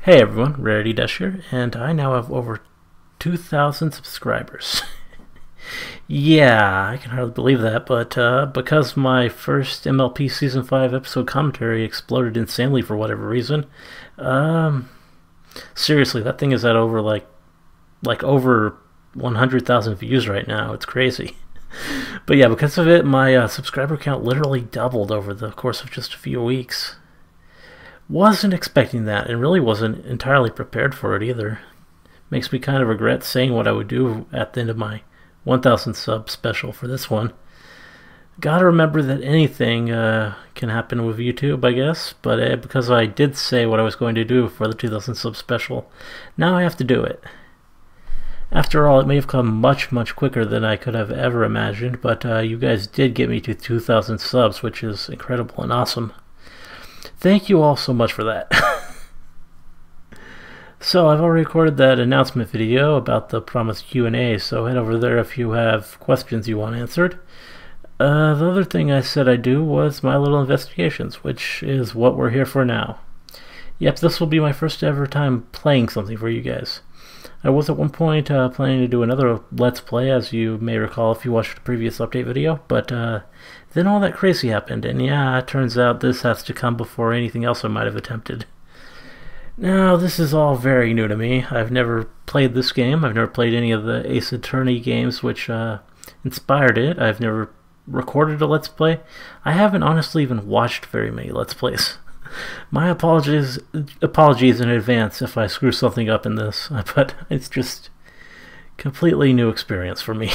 Hey everyone, Rarity Dash here, and I now have over 2,000 subscribers. Yeah, I can hardly believe that, but because my first MLP Season 5 episode commentary exploded insanely for whatever reason, seriously, that thing is at over over 100,000 views right now. It's crazy. But yeah, because of it, my subscriber count literally doubled over the course of just a few weeks. Wasn't expecting that, and really wasn't entirely prepared for it either. Makes me kind of regret saying what I would do at the end of my 1,000 sub special for this one. Gotta remember that anything can happen with YouTube, I guess, but because I did say what I was going to do for the 2,000 sub special, now I have to do it. After all, it may have come much, much quicker than I could have ever imagined, but you guys did get me to 2,000 subs, which is incredible and awesome. Thank you all so much for that. So I've already recorded that announcement video about the promised Q&A, so head over there if you have questions you want answered. The other thing I said I'd do was my little investigations, which is what we're here for now. Yep, this will be my first ever time playing something for you guys. I was at one point planning to do another Let's Play, as you may recall if you watched the previous update video, but then all that crazy happened, and yeah, it turns out this has to come before anything else I might have attempted. Now, this is all very new to me. I've never played this game. I've never played any of the Ace Attorney games which inspired it. I've never recorded a Let's Play. I haven't honestly even watched very many Let's Plays. My apologies in advance if I screw something up in this, but it's just completely new experience for me.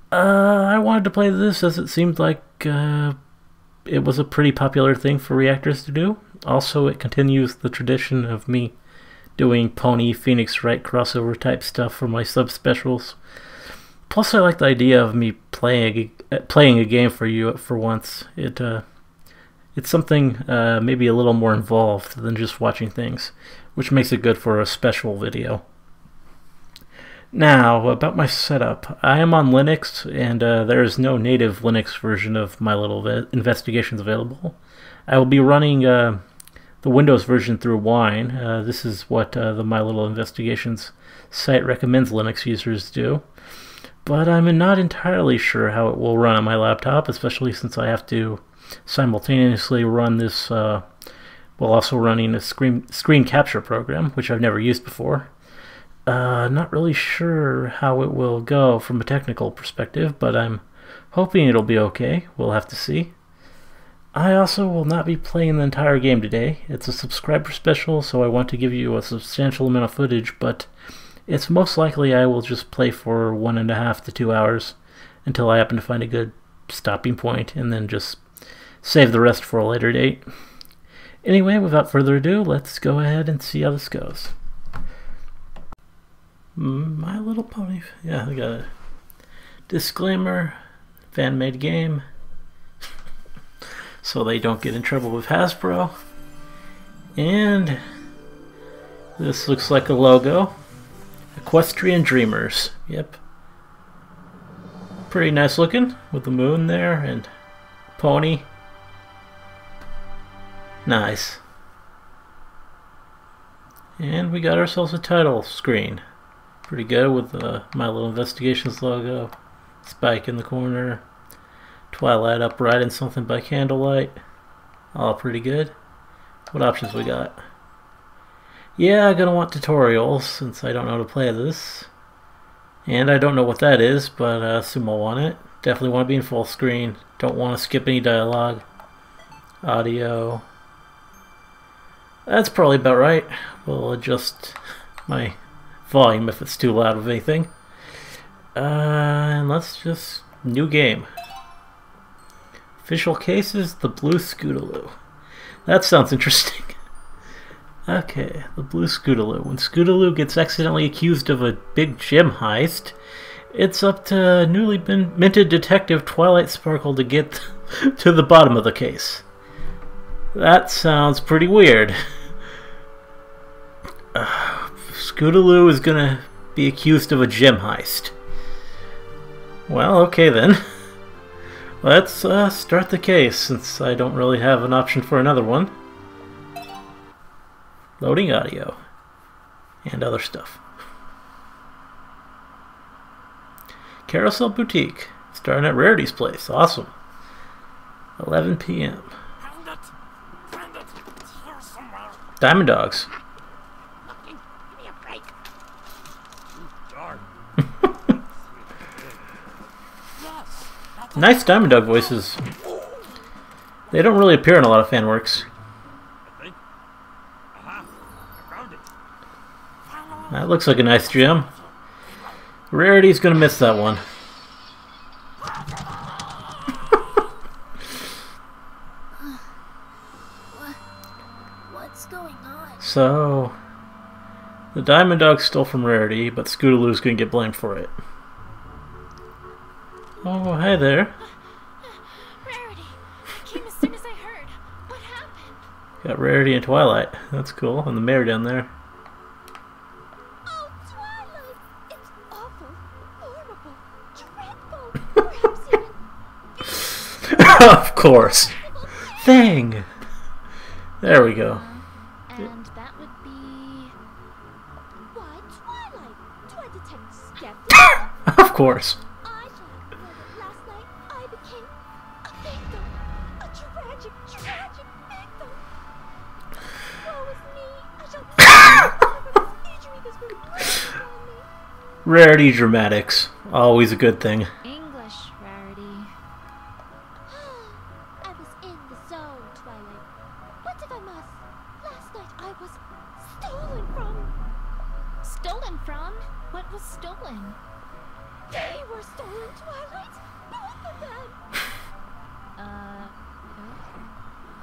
I wanted to play this as it seemed like it was a pretty popular thing for reactors to do. Also, it continues the tradition of me doing Pony Phoenix Wright crossover type stuff for my sub specials. Plus, I like the idea of me playing a game for you for once. It's something maybe a little more involved than just watching things, which makes it good for a special video. Now, about my setup. I am on Linux, and there is no native Linux version of my little investigations available. I will be running the Windows version through Wine. This is what the My Little Investigations site recommends Linux users do. But I'm not entirely sure how it will run on my laptop, especially since I have to simultaneously run this while also running a screen capture program, which I've never used before. Not really sure how it will go from a technical perspective, but I'm hoping it'll be okay. We'll have to see. I also will not be playing the entire game today. It's a subscriber special, so I want to give you a substantial amount of footage, but it's most likely I will just play for 1.5 to 2 hours until I happen to find a good stopping point, and then just save the rest for a later date. Anyway, without further ado, let's go ahead and see how this goes. My Little Pony. Yeah, I got a disclaimer. Fan-made game. So they don't get in trouble with Hasbro. And this looks like a logo. Equestrian Dreamers. Yep. Pretty nice looking with the moon there and pony. Nice. And we got ourselves a title screen. Pretty good with the My Little Investigations logo. Spike in the corner. Twilight up riding something by candlelight. All pretty good. What options we got? Yeah, I'm gonna want tutorials since I don't know how to play this. And I don't know what that is, but I assume I'll want it. Definitely want to be in full screen. Don't want to skip any dialogue. Audio. That's probably about right. We'll adjust my volume if it's too loud with anything. And let's just... new game. Official cases, the Blue Scootaloo. That sounds interesting. Okay, the Blue Scootaloo. When Scootaloo gets accidentally accused of a big gem heist, it's up to newly minted detective Twilight Sparkle to get to the bottom of the case. That sounds pretty weird. Scootaloo is gonna be accused of a gem heist. Well, okay then. Let's start the case, since I don't really have an option for another one. Loading audio. And other stuff. Carousel Boutique. Starting at Rarity's place. Awesome. 11 p.m. Diamond Dogs. Give me a break. Nice Diamond Dog voices. They don't really appear in a lot of fan works. That looks like a nice gem. Rarity's gonna miss that one. What's going on? So, the Diamond Dog stole from Rarity, but Scootaloo's gonna get blamed for it. Oh, hi there. Rarity! I came as soon as I heard. What happened? Got Rarity and Twilight. That's cool. And the mayor down there. Oh, Twilight! It's awful, horrible, dreadful, perhaps even... Of course. Thing. There we go. And that would be... Why, Twilight? Do I detect skepticism? Of course. I shall know that last night I became a victim. A tragic, tragic victim. Woe is me. I shall never this injury this will bring upon me. Rarity dramatics. Always a good thing. English, Rarity. I was in the zone, Twilight. What if I must? Last night I was stolen from. Stolen from? What was stolen? They were stolen, Twilight. Both of them.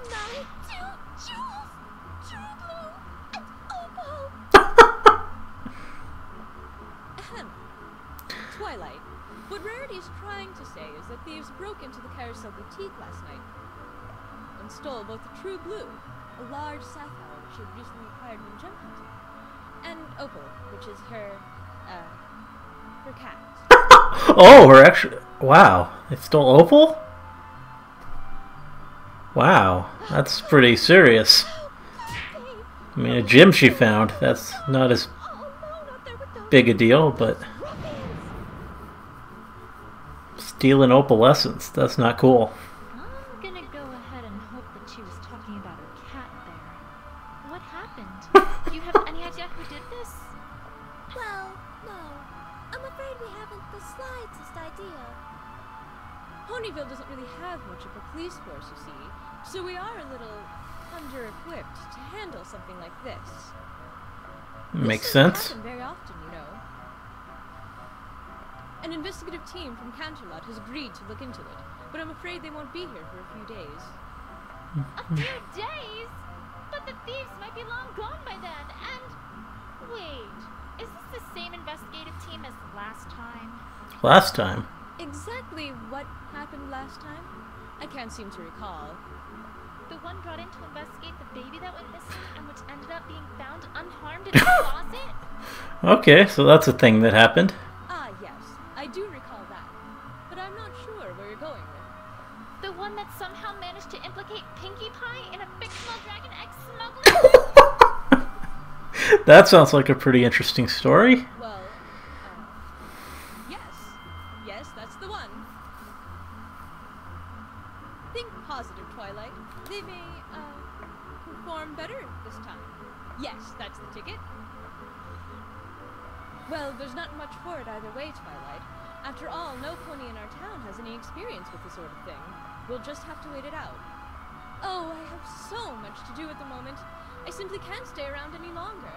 My two jewels, True Blue and Opal. Ahem. Twilight, what Rarity is trying to say is that thieves broke into the Carousel Boutique last night and stole both the True Blue, a large sapphire which she had recently acquired from gem hunting, and Opal, which is her cat. Oh, her actually. Wow. They stole Opal? Wow. That's pretty serious. I mean, a gem she found. That's not as big a deal, but stealing opalescence. That's not cool. I'm gonna go ahead and hope that she was talking about her cat there. What happened? Do you have any idea who did this? Well, no. I'm afraid we haven't the slightest idea. Ponyville doesn't really have much of a police force, you see, so we are a little under-equipped to handle something like this. Makes This sense. doesn't happen very often, you know. An investigative team from Canterlot has agreed to look into it, but I'm afraid they won't be here for a few days. A few days? But the thieves might be long gone by then, and... Wait, is this the same investigative team as last time? Last time. Exactly what happened last time? I can't seem to recall. The one brought in to investigate the baby that went missing and which ended up being found unharmed in a closet? Okay, so that's a thing that happened. Ah, yes, I do recall that, but I'm not sure where you're going with. The one that somehow managed to implicate Pinkie Pie in a fictional Dragon X smuggling? That sounds like a pretty interesting story. Well, yes. Yes, that's the one. Think positive, Twilight. They may, perform better this time. Yes, that's the ticket. Well, there's not much for it either way, Twilight. After all, no pony in our town has any experience with this sort of thing. We'll just have to wait it out. Oh, I have so much to do at the moment. I simply can't stay around any longer.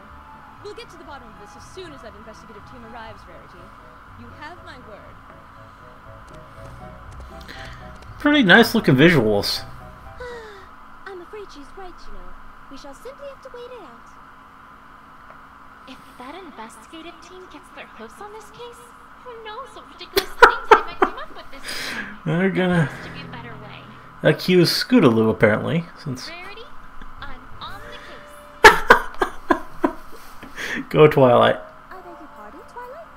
We'll get to the bottom of this as soon as that investigative team arrives, Rarity. You have my word. Pretty nice looking visuals. I'm afraid she's right, you know. We shall simply have to wait it out. If that investigative team gets their hooves on this case, who knows what ridiculous things they might come up with this time. They're There gonna has to be a better way. accuse Scootaloo, apparently, since... Rarity, I'm on the case. Go Twilight. I beg your pardon, Twilight?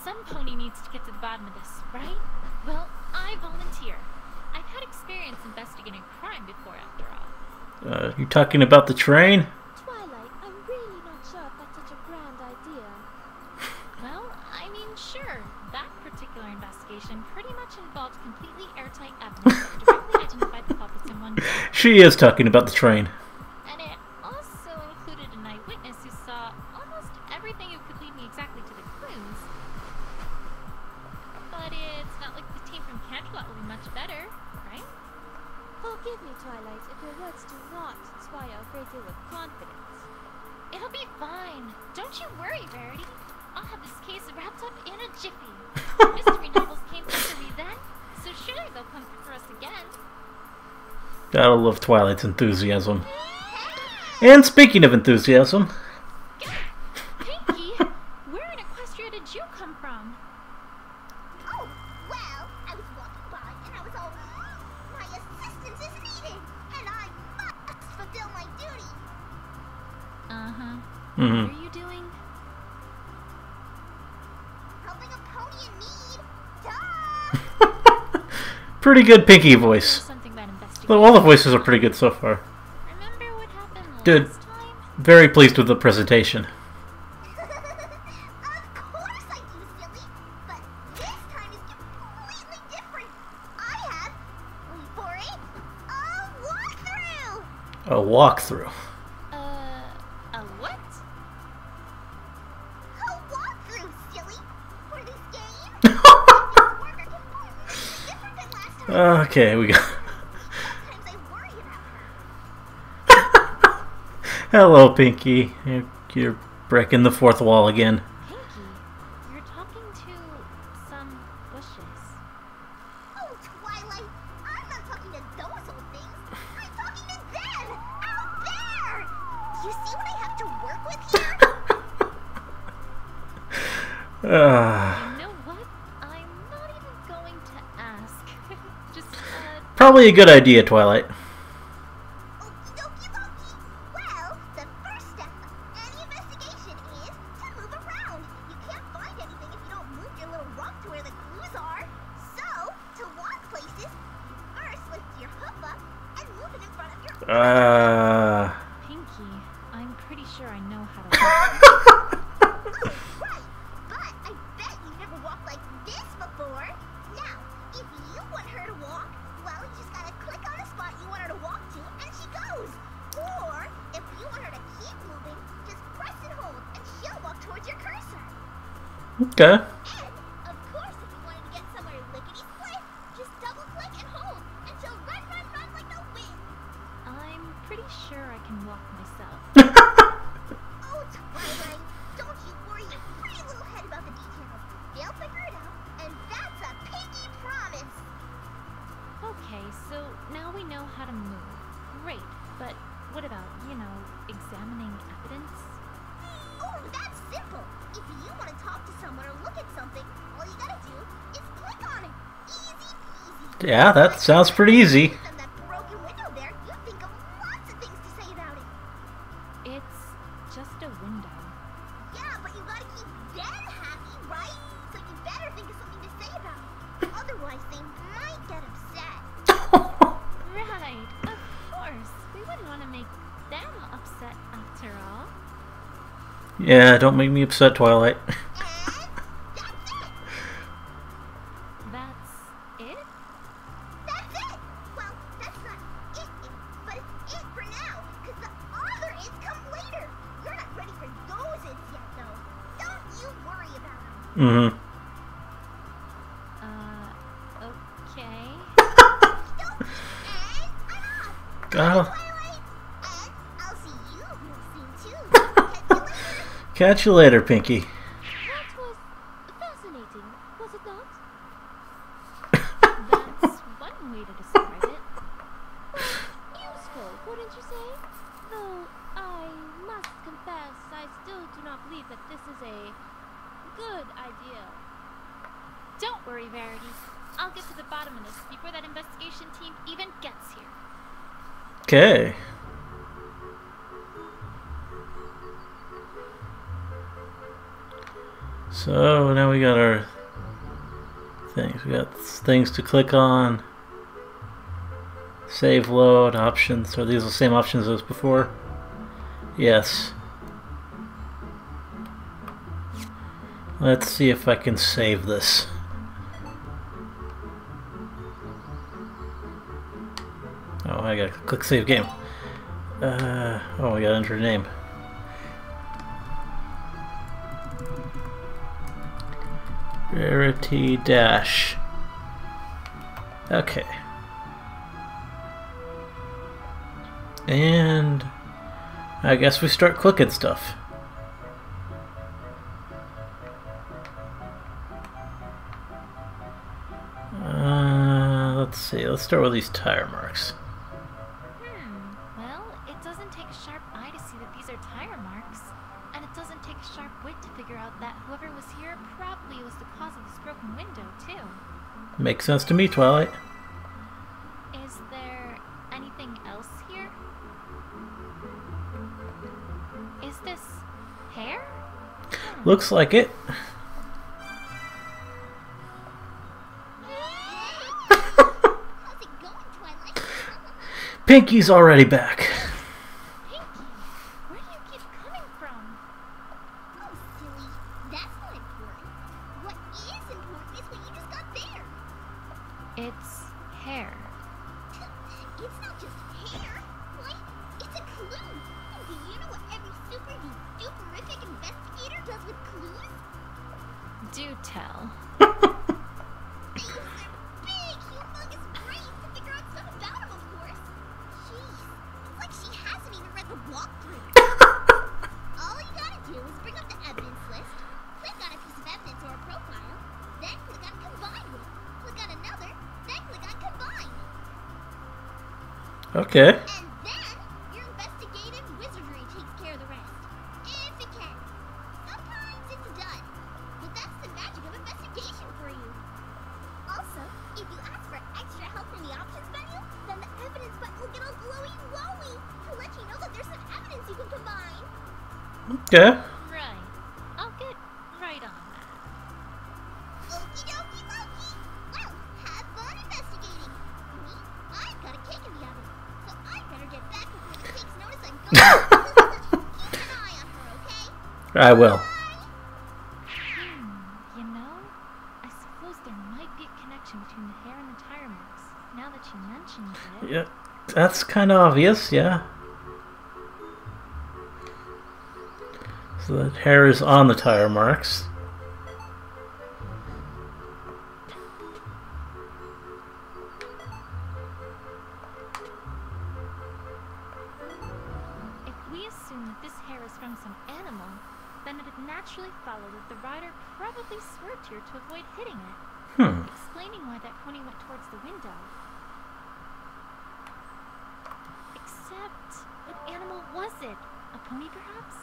Some pony needs to get to the bottom of this, right? Well, I volunteer. I've had experience investigating crime before, after all. You talking about the train? Twilight. Sure, that particular investigation pretty much involved completely airtight evidence that directly identified the culprit in one day. She is talking about the train. And it also included an eyewitness who saw almost everything who could lead me exactly to the clues. But it's not like the team from Canterlot will be much better, right? Forgive me, Twilight, if your words do not inspire a great deal of confidence. It'll be fine. Don't you worry, Verity. I'll have this case wrapped up in a jiffy. Mystery novels came after me then, so surely they'll come for us again. Gotta love Twilight's enthusiasm. And speaking of enthusiasm... Pinky, where in Equestria did you come from? Oh, well, I was walking by and I was all, my assistance is needed, and I must fulfill my duty. Uh-huh. Mhm. What are you doing? Helping a pony in need. Duh! Pretty good Pinky voice. Something about investigation. Though all the voices are pretty good so far. Remember what happened Dude. last time? Very pleased with the presentation. Of course I do, silly. But this time is completely different. I have, wait for it, a walkthrough. A walkthrough. A what? A walkthrough, silly. For this game. These work are completely different than last time. Okay, we got... Sometimes I worry about her. Hello, Pinky. You're breaking the fourth wall again. Pinky, you're talking to some bushes. Oh, Twilight, I'm not talking to those old things. I'm talking to them, out there. You see what I have to work with here? You know what? I'm not even going to ask. Just, Probably a good idea, Twilight. Okie dokie dokie. Well, the first step of any investigation is to move around. You can't find anything if you don't move your little rock to where the clues are. So, to walk places, first lift your hoof up and move it in front of your Pinky, I'm pretty sure I know how to Oh, right. But I bet you've never walked like this before. Now, if you want her to walk, well, you just gotta click on a spot you want her to walk to, and she goes. Or, if you want her to keep moving, just press and hold, and she'll walk towards your cursor. Okay. And, of course, if you wanted to get somewhere lickety-split, just double-click and hold, and she'll run, run, run like the wind. I'm pretty sure I can walk myself. Oh, Twilight, don't you worry your pretty little head about the details. They'll figure it out, and that's a pinky promise. Okay, so now we know how to move. Great, but what about, examining evidence? Oh, that's simple. If you want to talk to someone or look at something, all you gotta do is click on it. Easy peasy. Yeah, that sounds pretty easy. And that broken window there, you think of lots of things to say about it. It's just a window. Yeah, but you gotta keep them happy, right? So you better think of something to say about it. Otherwise, they might get upset. Right, of course. We wouldn't want to make them upset after all. Yeah, don't make me upset, Twilight. And that's it. That's it? That's it. Well, that's not it, but it's it for now. Because the other its come later. You're not ready for those its yet, though. Don't you worry about them. Mm-hmm. Okay. Don't. And I'm off. Oh. Twilight. And I'll see you real soon, too. Catch you later. Catch you later, Pinky. That was fascinating, was it not? That's one way to describe it. Useful, wouldn't you say? Though I must confess, I still do not believe that this is a good idea. Don't worry, Verity. I'll get to the bottom of this before that investigation team even gets here. Okay. So now we got our things. We got things to click on. Save, load, options. Are these the same options as before? Yes. Let's see if I can save this. Oh, I gotta click save game. Oh, I gotta enter a name. Rarity dash. Okay. And I guess we start clicking stuff. Let's see, let's start with these tire marks. Well, it doesn't take a sharp eye to see that these are tire marks. And it doesn't take a sharp wit to figure out that whoever was here probably was the cause of this broken window, too. Makes sense to me, Twilight. Is there anything else here? Is this hair? Looks like it. How's it going, Twilight? Pinky's already back. Pinky, where do you keep coming from? Oh, silly. That's not important. What is important is what you just got there. It's hair. It's not just hair. Why, it's a clue. And do you know what every superific investigator does with clues? Do tell. They use their big, humongous brains to figure out stuff about him, of course. Jeez, it's like she hasn't even read the walkthrough. All you gotta do is bring up the evidence list, click on a piece of evidence or a profile, then click on Combine With, click on another, then click on Combine. Okay. And then, your investigative wizardry takes care of the rest. If it can. Sometimes it's done. But that's the magic of investigation for you. Also, if you ask for extra help from the options menu, then the evidence button will get all glowy-wowy to let you know that there's some evidence you can combine. Okay. Right. I'll get right on that. Okie dokie Loki. Well, have fun investigating. Me, I've got a cake in the oven, so I better get back before the cakes notice I'm gone. Keep an eye on her, okay? I will. You know, I suppose there might be a connection between the hair and the tire marks, now that you mentioned it. Yeah, that's kind of obvious, yeah. So the hair is on the tire marks. If we assume that this hair is from some animal, then it'd naturally follow that the rider probably swerved here to avoid hitting it, explaining why that pony went towards the window. Except, what animal was it? A pony, perhaps?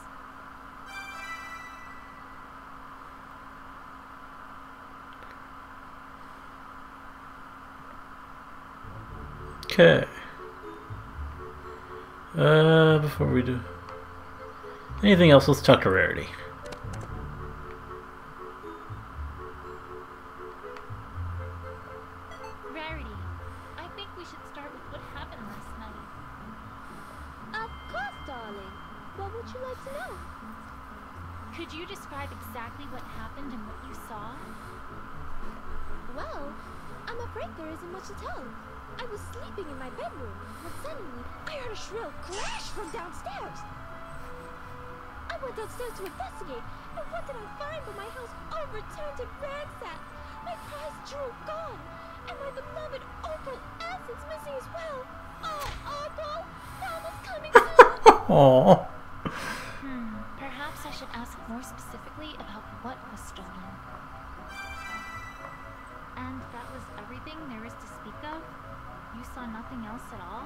Okay. Before we do anything else, let's talk to Rarity. Rarity, I think we should start with what happened last night. Of course, darling. What would you like to know? Could you describe exactly what happened and what you saw? Well, I'm afraid there isn't much to tell. I was sleeping in my bedroom when suddenly I heard a shrill crash from downstairs. I went downstairs to investigate, and what did I find but my house overturned and ransacked, my prized jewel gone, and my beloved opal essence missing as well. Oh, Uncle, Mama's coming soon. Aww. Perhaps I should ask more specifically about what was stolen. And that was everything there is to speak of? You saw nothing else at all?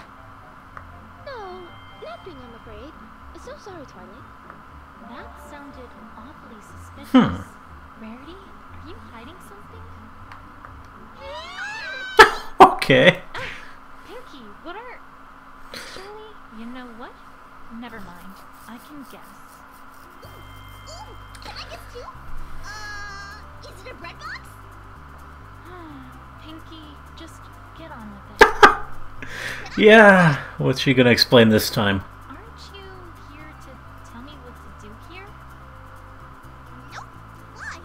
No, nothing, I'm afraid. So sorry, Twilight. That sounded awfully suspicious. Rarity, are you hiding something? Okay. Pinky, what are... Surely, you know what? Never mind. I can guess. Ooh, can I guess too? Is it a bread box? Pinky, just get on with it. Yeah. What's she gonna explain this time? Aren't you here to tell me what to do here? Nope. Why?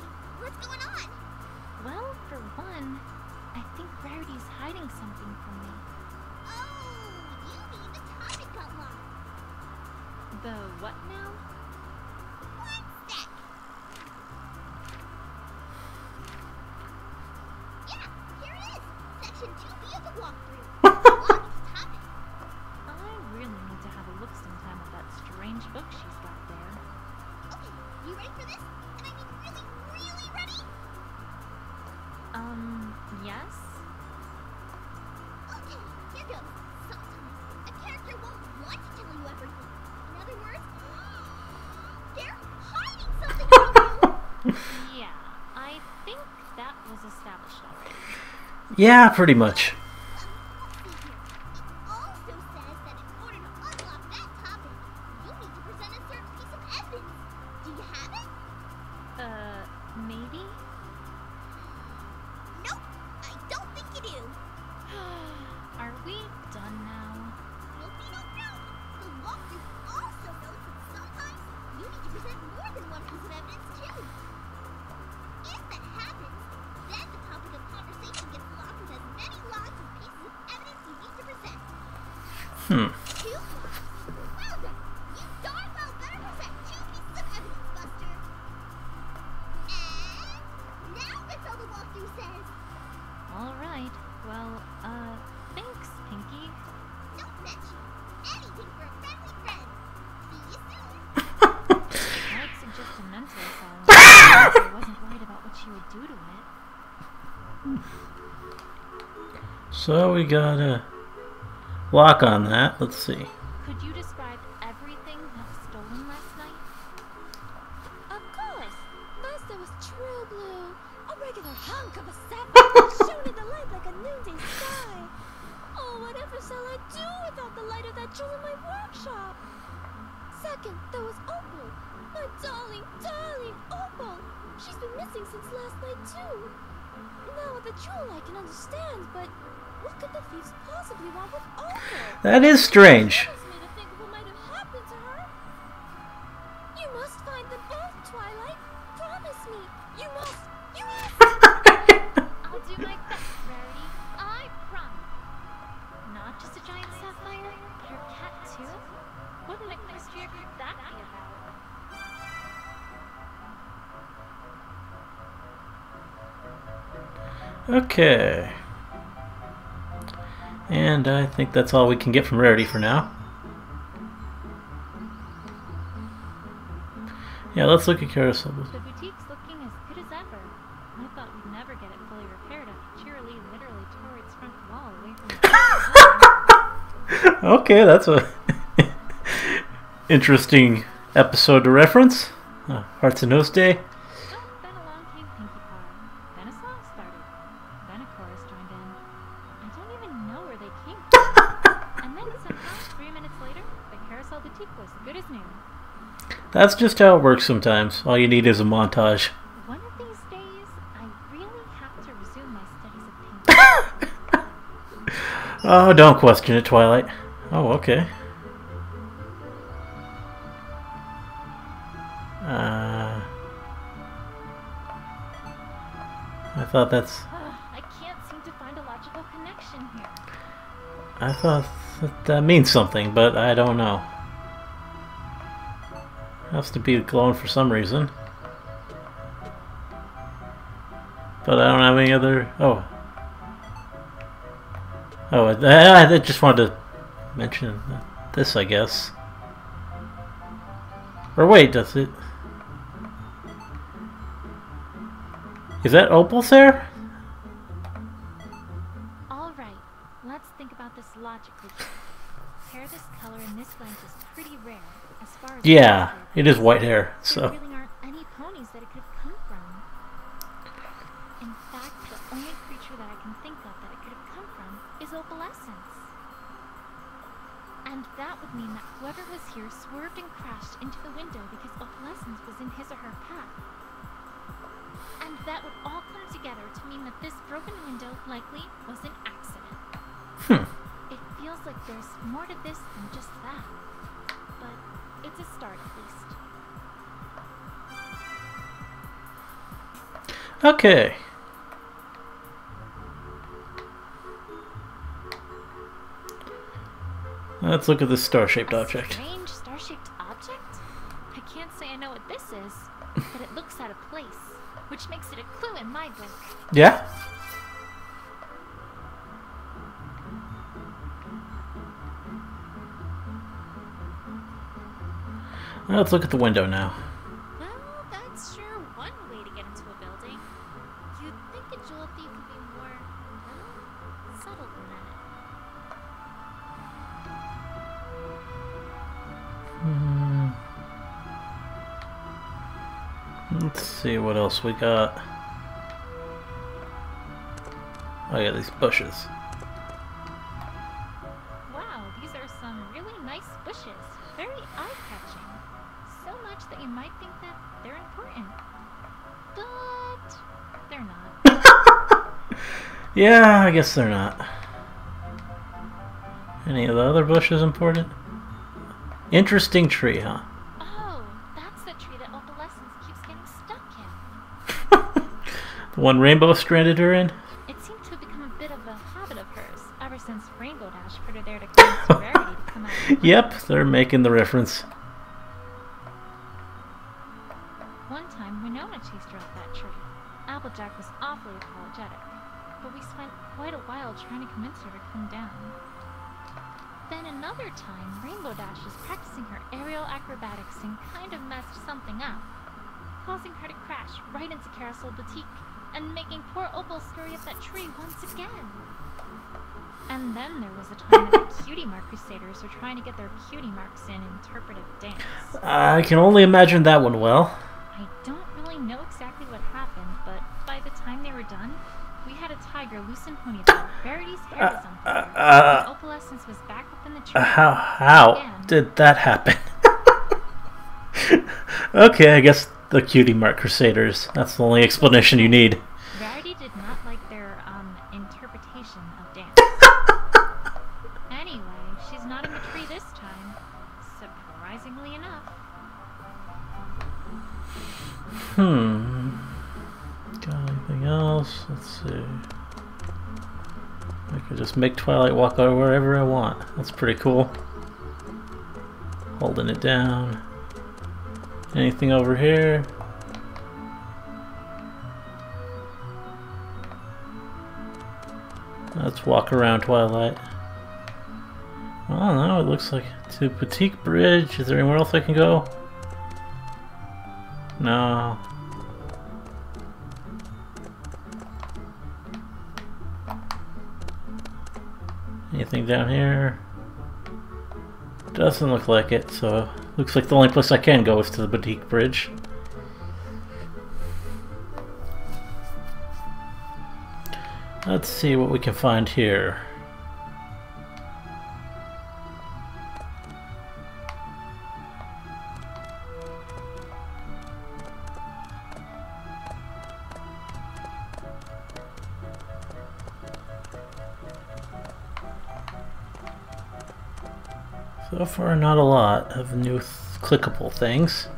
The what now? One sec. Yeah, here it is. Section 2B of the walkthrough. Longest topic. I really need to have a look sometime at that strange book she's got there. Okay, you ready for this? And I mean really, really ready? Yes? Okay, here goes. Sometimes a character won't want to tell you everything. In other words, they're hiding something from you. Yeah, I think that was established already. Yeah, pretty much. Let's see here. It also says that in order to unlock that topic, you need to present a certain piece of evidence. Do you have it? Maybe? Nope, I don't think you do. Are we done now? Nope. The walkthrough also notes that sometimes you need to present more than one piece of evidence too. If that happens, then the topic of conversation gets locked with as many lots of pieces of evidence you need to present. 2 lots? Well then, you darn well better present 2 pieces of evidence, Buster. And now that's all the walkthrough says. Alright, well, thanks, Pinky. Don't mention anything for a friendly friend. See you soon. I'd suggest a mental asylum if I wasn't worried about what she would do to it. So we got a lock on that. Let's see. Could you describe everything that was stolen last night? Of course! First there was True Blue, a regular hunk of a sapphire shone in the light like a noonday sky. Oh, whatever shall I do without the light of that jewel in my workshop? Second, there was Opal, my darling Opal. She's been missing since last night too. Now with the jewel I can understand, but what could the thieves possibly want with Opal? That is strange. Promise me to think of what might have happened to her. You must find them both, Twilight. Promise me. You must. I'll do my best, Rarity. I promise. Not just a giant sapphire, but her cat too? What an equestrian could that be about? Okay. And I think that's all we can get from Rarity for now. Yeah, let's look at Carousel. The boutique's looking as good as ever. I thought we'd never get it fully repaired after Cheerilee literally tore its front wall away from the Okay, that's a interesting episode to reference. Hearts and Nose Day. Then along came Pinkie Pie. Then a song started. Then a chorus joined in. I don't even know where they came from. And then somehow, 3 minutes later, the Carousel Boutique was good as new. That's just how it works sometimes. All you need is a montage. One of these days, I really have to resume my studies of painting. Oh, don't question it, Twilight. Oh, okay. I thought that's... I can't seem to find a logical connection here. I thought that means something, but I don't know. Has to be glowing for some reason. But I don't have any other... Oh. Oh, I just wanted to mention this, I guess. Or wait, does it... Is that Opal's hair? Alright, let's think about this logically. Hair this color and this length is pretty rare, as far as... Yeah, it is white hair, There so... really aren't any ponies that it could have come from. In fact, the only creature that I can think of that it could have come from is opalescence. And that would mean that whoever was here swerved and crashed into the window because opalescence was in his or her path. And that would all come together to mean that this broken window likely was an accident. It feels like there's more to this than just that. But it's a start at least. Okay. Let's look at this star-shaped object. Strange star-shaped object? which makes it a clue in my book. Yeah? Let's look at the window now. Well, that's sure one way to get into a building. You'd think a jewel thief would be more, well, subtle than that. Let's see what else we got. Oh yeah, these bushes. Wow, these are some really nice bushes. Very eye-catching. So much that you might think that they're important. But they're not. Yeah, I guess they're not. Any of the other bushes important? Interesting tree, huh? Oh, that's the tree that Opalescence keeps getting stuck in. The one Rainbow stranded her in? It seemed to have become a bit of a habit of hers ever since Rainbow Dash put her there to convince Rarity to come out. Yep, they're making the reference. One time, Winona chased her up that tree. Applejack was awfully apologetic, but we spent quite a while trying to convince her to come down. Then another time, Rainbow Dash was practicing her aerial acrobatics and kind of messed something up, causing her to crash right into Carousel Boutique and making poor Opal scurry up that tree once again. And then there was a time that the Cutie Mark Crusaders were trying to get their cutie marks in interpretive dance. I can only imagine that one well. I don't really know exactly what happened, but by the time they were done, we had a tiger loose in Ponyville. Rarity's hair was on fire. And Opalescence was back up in the tree. How again. did that happen? Okay, I guess the Cutie Mark Crusaders. That's the only explanation you need. Rarity did not like their interpretation of dance. Anyway, she's not in the tree this time. Surprisingly enough. Got anything else? Let's see. I could just make Twilight walk out wherever I want. That's pretty cool. Holding it down. Anything over here? Let's walk around Twilight. I don't know, it looks like to Boutique Bridge. Is there anywhere else I can go? No. Anything down here? Doesn't look like it, so looks like the only place I can go is to the Boutique Bridge. Let's see what we can find here. So far, not a lot of new clickable things.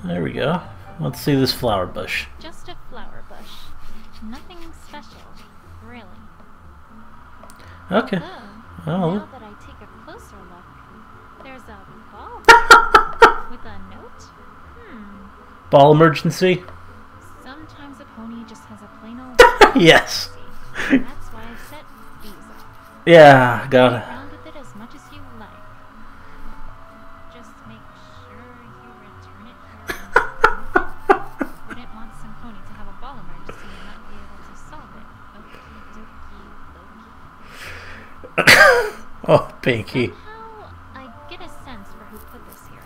There we go. Let's see this flower bush. Just a flower bush. Nothing special, really. Okay. Oh, Oh. now that I take a closer look, there's a ball with a note. Ball emergency? Sometimes a pony just has a plain old Yes. emergency. That's why I set these up. Yeah, got Play it. around with it as much as you like. Just make sure you return it here. Wouldn't want some pony to have a ball emergency and not be able to solve it. Okie dokie, Loki. Oh, Pinky. Somehow, I get a sense for who put this here.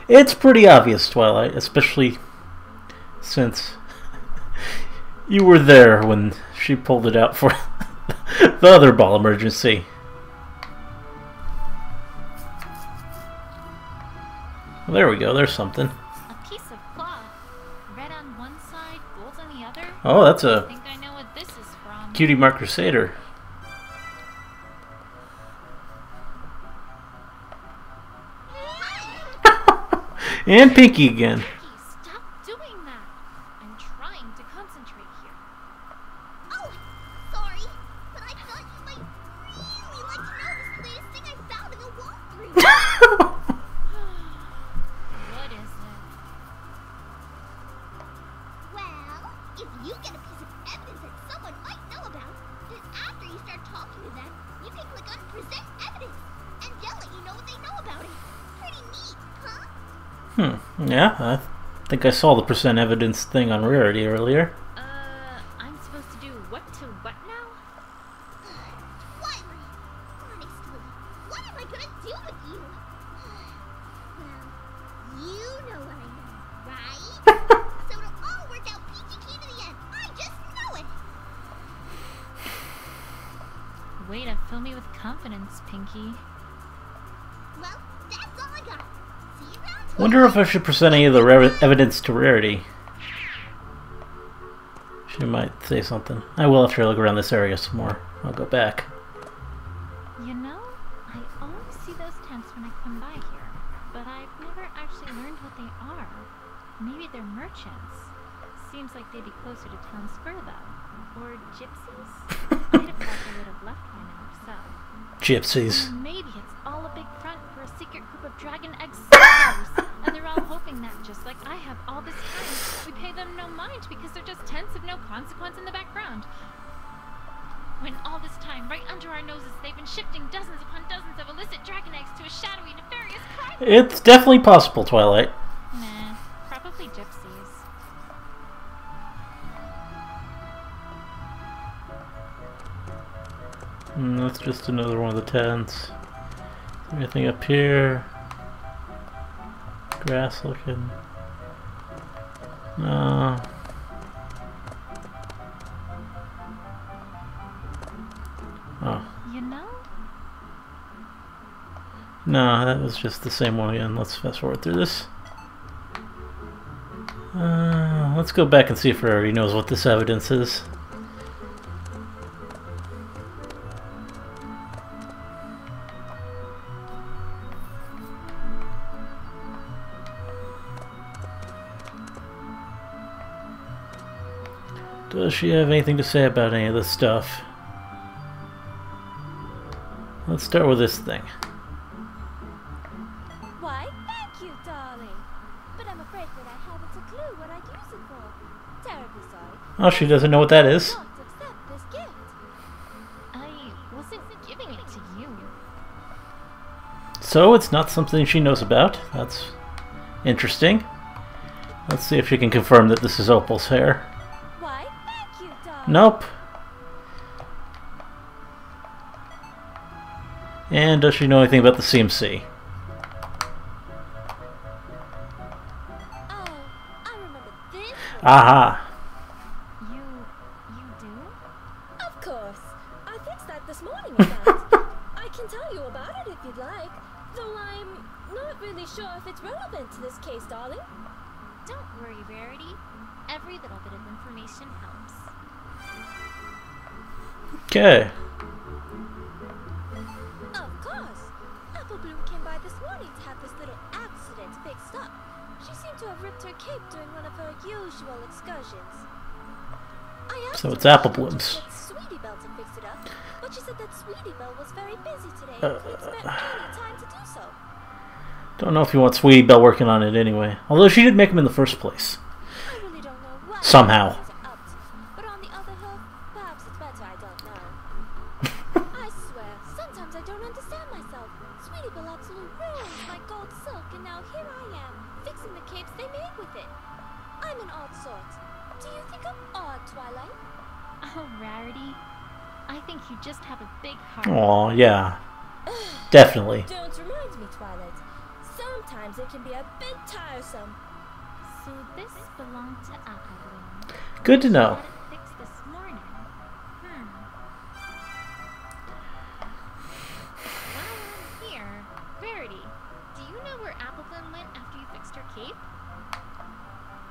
It's pretty obvious, Twilight, especially since you were there when she pulled it out for the other ball emergency. Well, there we go, there's something. A piece of cloth. Red on one side, gold on the other. Oh, that's I a think I know what this is from. Cutie Mark Crusader. And Pinky again. Pinky, stop doing that. I'm trying to concentrate here. Oh, sorry, but I thought you might really like to know this latest thing I found in the walkthrough. What is it? if you get a piece of evidence that someone might know about, then after you start talking to them, you can click on Present Evidence, and they'll let you know what they know about it. Pretty neat, huh? Yeah, I think I saw the percent evidence thing on Rarity earlier. I'm supposed to do what to what now? Twilight, honestly, what am I gonna do with you? Well, you know what I mean, right? So it'll all work out peachy keen to the end. I just know it. Way to fill me with confidence, Pinky. Well, that's all I got. See you around. Wonder if I should present any of the evidence to Rarity. She might say something. I will have to look around this area some more. I'll go back. You know, I always see those tents when I come by here, but I've never actually learned what they are. Maybe they're merchants. Seems like they'd be closer to town square though. Or gypsies? I'd have thought they would have left by now if so. Gypsies. Or maybe it's all a big front for a secret group of dragon egg suckers, and they're all hoping that, just like I have all this time, we pay them no mind because they're just tents of no consequence in the background. When all this time, right under our noses, they've been shifting dozens upon dozens of illicit dragon eggs to a shadowy, nefarious crime. It's definitely possible, Twilight. Nah, probably gypsies. That's just another one of the tents. Anything up here? Grass looking. No. Oh. You know? No, that was just the same one again. Let's fast forward through this. Let's go back and see if Rarity knows what this evidence is. Does she have anything to say about any of this stuff? Let's start with this thing. Why, thank you, darling. But I'm afraid that I haven't a clue what I'd use it for. Terribly sorry. Oh, she doesn't know what that is. Not accept this gift. I wasn't giving it to you. So it's not something she knows about. That's interesting. Let's see if she can confirm that this is Opal's hair. Why, thank you, darling. Nope. And does she know anything about the CMC? Oh, I remember this one. Aha! You do? Of course. I fixed that this morning, in fact. I can tell you about it if you'd like, though I'm not really sure if it's relevant to this case, darling. Don't worry, Rarity. Every little bit of information helps. Okay. Of course. Apple Bloom came by this morning to have this little accident fixed up. She seemed to have ripped her cape during one of her usual excursions. I asked So her it's if Apple she could Blooms. get Sweetie Belle to fix it up, but she said that Sweetie Belle was very busy today and couldn't spare any time to do so. Don't know if you want Sweetie Belle working on it anyway. Although she did make him in the first place. I really don't know what Somehow. these are up to, but on the other hand, perhaps it's better I don't know. I swear, sometimes I don't understand myself. Sweetie Belle absolutely ruins my gold silk, and now here I am, fixing the capes they made with it. I'm an odd sort. Do you think I'm odd, Twilight? Oh, Rarity. I think you just have a big heart. Aw, yeah. Definitely. Don't remind me, Twilight. Sometimes it can be a bit tiresome. So this belonged to Apple Bloom. Good to know. Had it fixed this morning. While I'm here, Rarity, do you know where Apple Bloom went after you fixed her cape?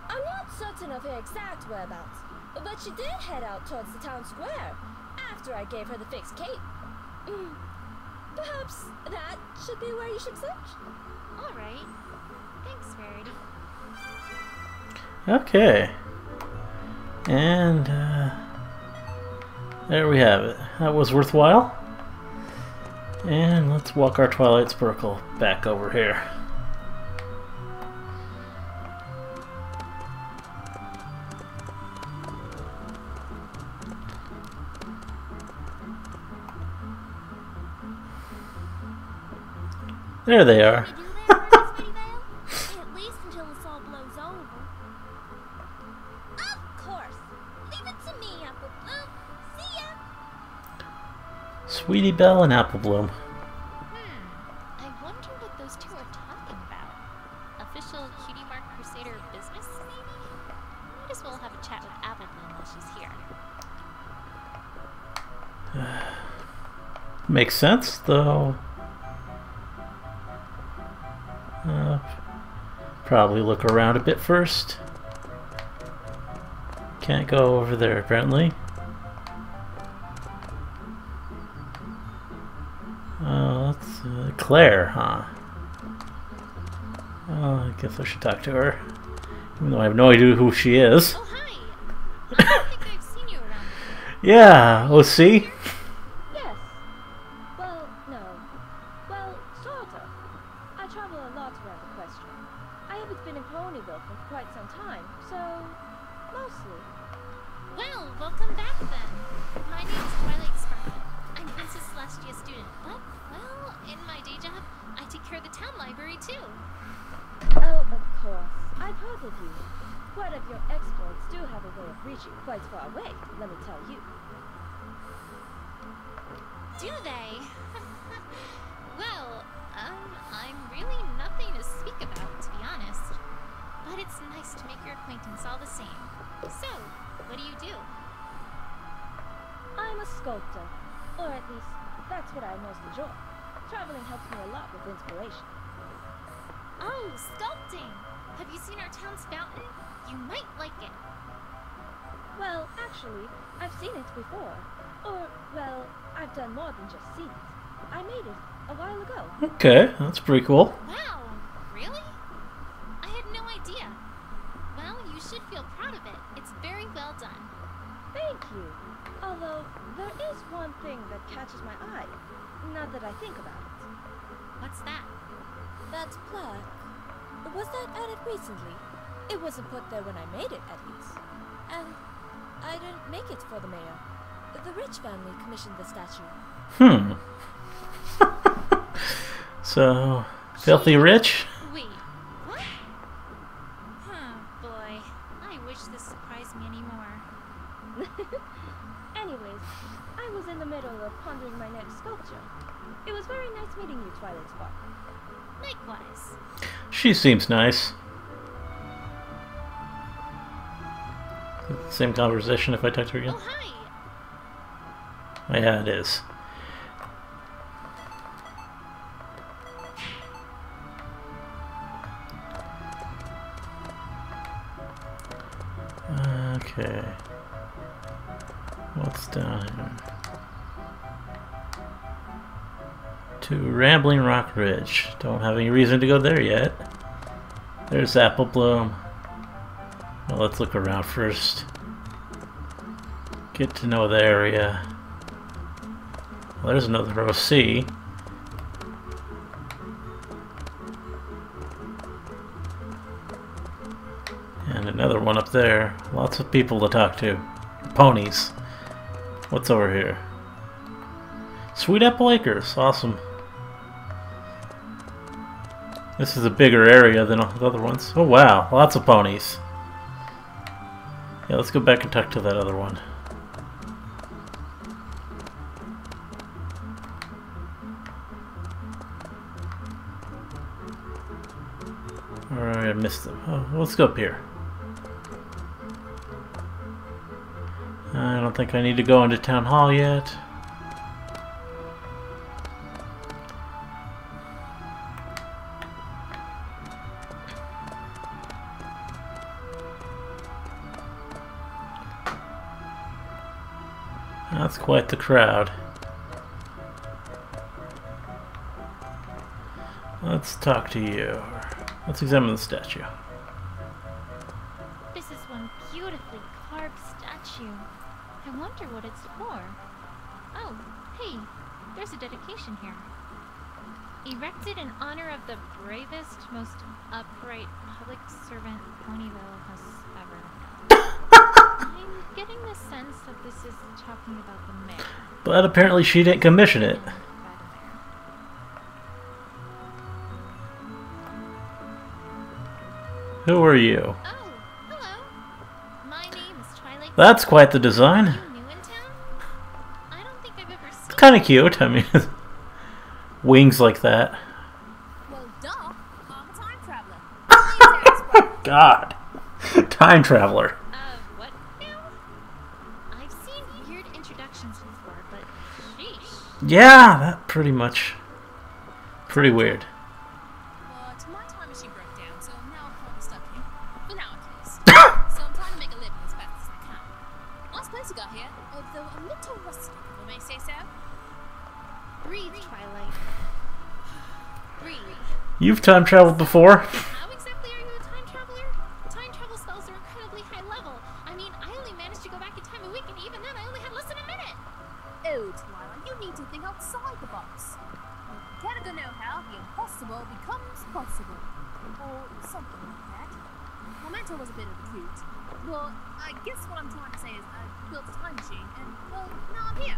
I'm not certain of her exact whereabouts, but she did head out towards the town square after I gave her the fixed cape. Perhaps that should be where you should search. All right. Thanks, Rarity. Okay. And, there we have it. That was worthwhile. And let's walk our Twilight Sparkle back over here. There they are. Can we do that, Pretty Sweetie Vale? At least until this all blows over. Of course. Leave it to me, Apple Bloom. See ya. Sweetie Belle and Apple Bloom. I wonder what those two are talking about. Official Cutie Mark Crusader business, maybe? Might as well have a chat with Apple Bloom while she's here. Makes sense, though. Probably look around a bit first. Can't go over there, apparently. Oh, that's Claire, huh? Oh, I guess I should talk to her. Even though I have no idea who she is. Oh, hi! I don't think I've seen you around before. Yeah, OC. Yes. Well, no. Well, sort of. I travel a lot around Equestrian. I haven't been in Ponyville for quite some time, so mostly. Well, welcome back then. My name's Twilight Sparkle. I'm Princess Celestia's student, but, well, in my day job, I take care of the town library too. Oh, of course. I've heard of you. Quite of your exploits do have a way of reaching quite far away, let me tell you. Do they? Well, I'm really nothing to speak about, to be honest. But it's nice to make your acquaintance all the same. So, what do you do? I'm a sculptor. Or at least, that's what I most enjoy. Traveling helps me a lot with inspiration. Oh, sculpting! Have you seen our town's fountain? You might like it. Well, actually, I've seen it before. Or, well, I've done more than just seen it. I made it a while ago. Okay, that's pretty cool. Wow, really? I had no idea. Well, you should feel proud of it. It's very well done. Thank you. Although, there is one thing that catches my eye. Now that I think about it. What's that? That plaque. Was that added recently? It wasn't put there when I made it, at least. And I didn't make it for the mayor. The rich family commissioned the statue. So, filthy rich? Wait, what? Boy. I wish this surprised me anymore. Anyways, I was in the middle of pondering my next sculpture. It was very nice meeting you, Twilight Spark. Likewise. She seems nice. Same conversation if I talk to her again? Oh, hi! Oh, yeah, it is. Okay. What's down here? To Rambling Rock Ridge. Don't have any reason to go there yet. There's Apple Bloom. Well, let's look around first. Get to know the area. Well, there's another OC. And another one up there. Lots of people to talk to. Ponies. What's over here? Sweet Apple Acres. Awesome. This is a bigger area than the other ones. Oh wow, lots of ponies. Yeah, let's go back and talk to that other one. Alright, I missed them. Oh, let's go up here. I don't think I need to go into Town Hall yet. That's quite the crowd. Let's talk to you. Let's examine the statue. This is one beautifully carved statue. I wonder what it's for. Oh, hey, there's a dedication here. Erected in honor of the bravest, most upright public servant Ponyville has ever known. I'm getting the sense that this is talking about the mayor. But apparently she didn't commission it. Who are you? Oh, hello. My name is Twilight. That's quite the design. Are you new in town? I don't think I've ever seen It's kind of cute. I mean, wings like that. Well, duh. I'm a time traveler. God. Time traveler. What now? I've seen weird introductions before, but sheesh. Yeah, that pretty much. Pretty weird. But my time machine broke down, so now I'm probably stuck here. For now, at least. So I'm trying to make a living as fast as I can. Nice place you got here, although a little rustic, if I may say so. Breathe, Twilight. Breathe. You've time traveled before. How exactly are you a time traveler? Time travel spells are incredibly high level. I mean, I only managed to go back in time a week, and even then I only had less than a minute. Oh, Twilight, you need to think outside the box. Get a good know-how, the impossible becomes possible. Or something like that. Memento was a bit of a toot. Well, I guess what I'm trying to say is I built a time machine, and, well, now I'm here.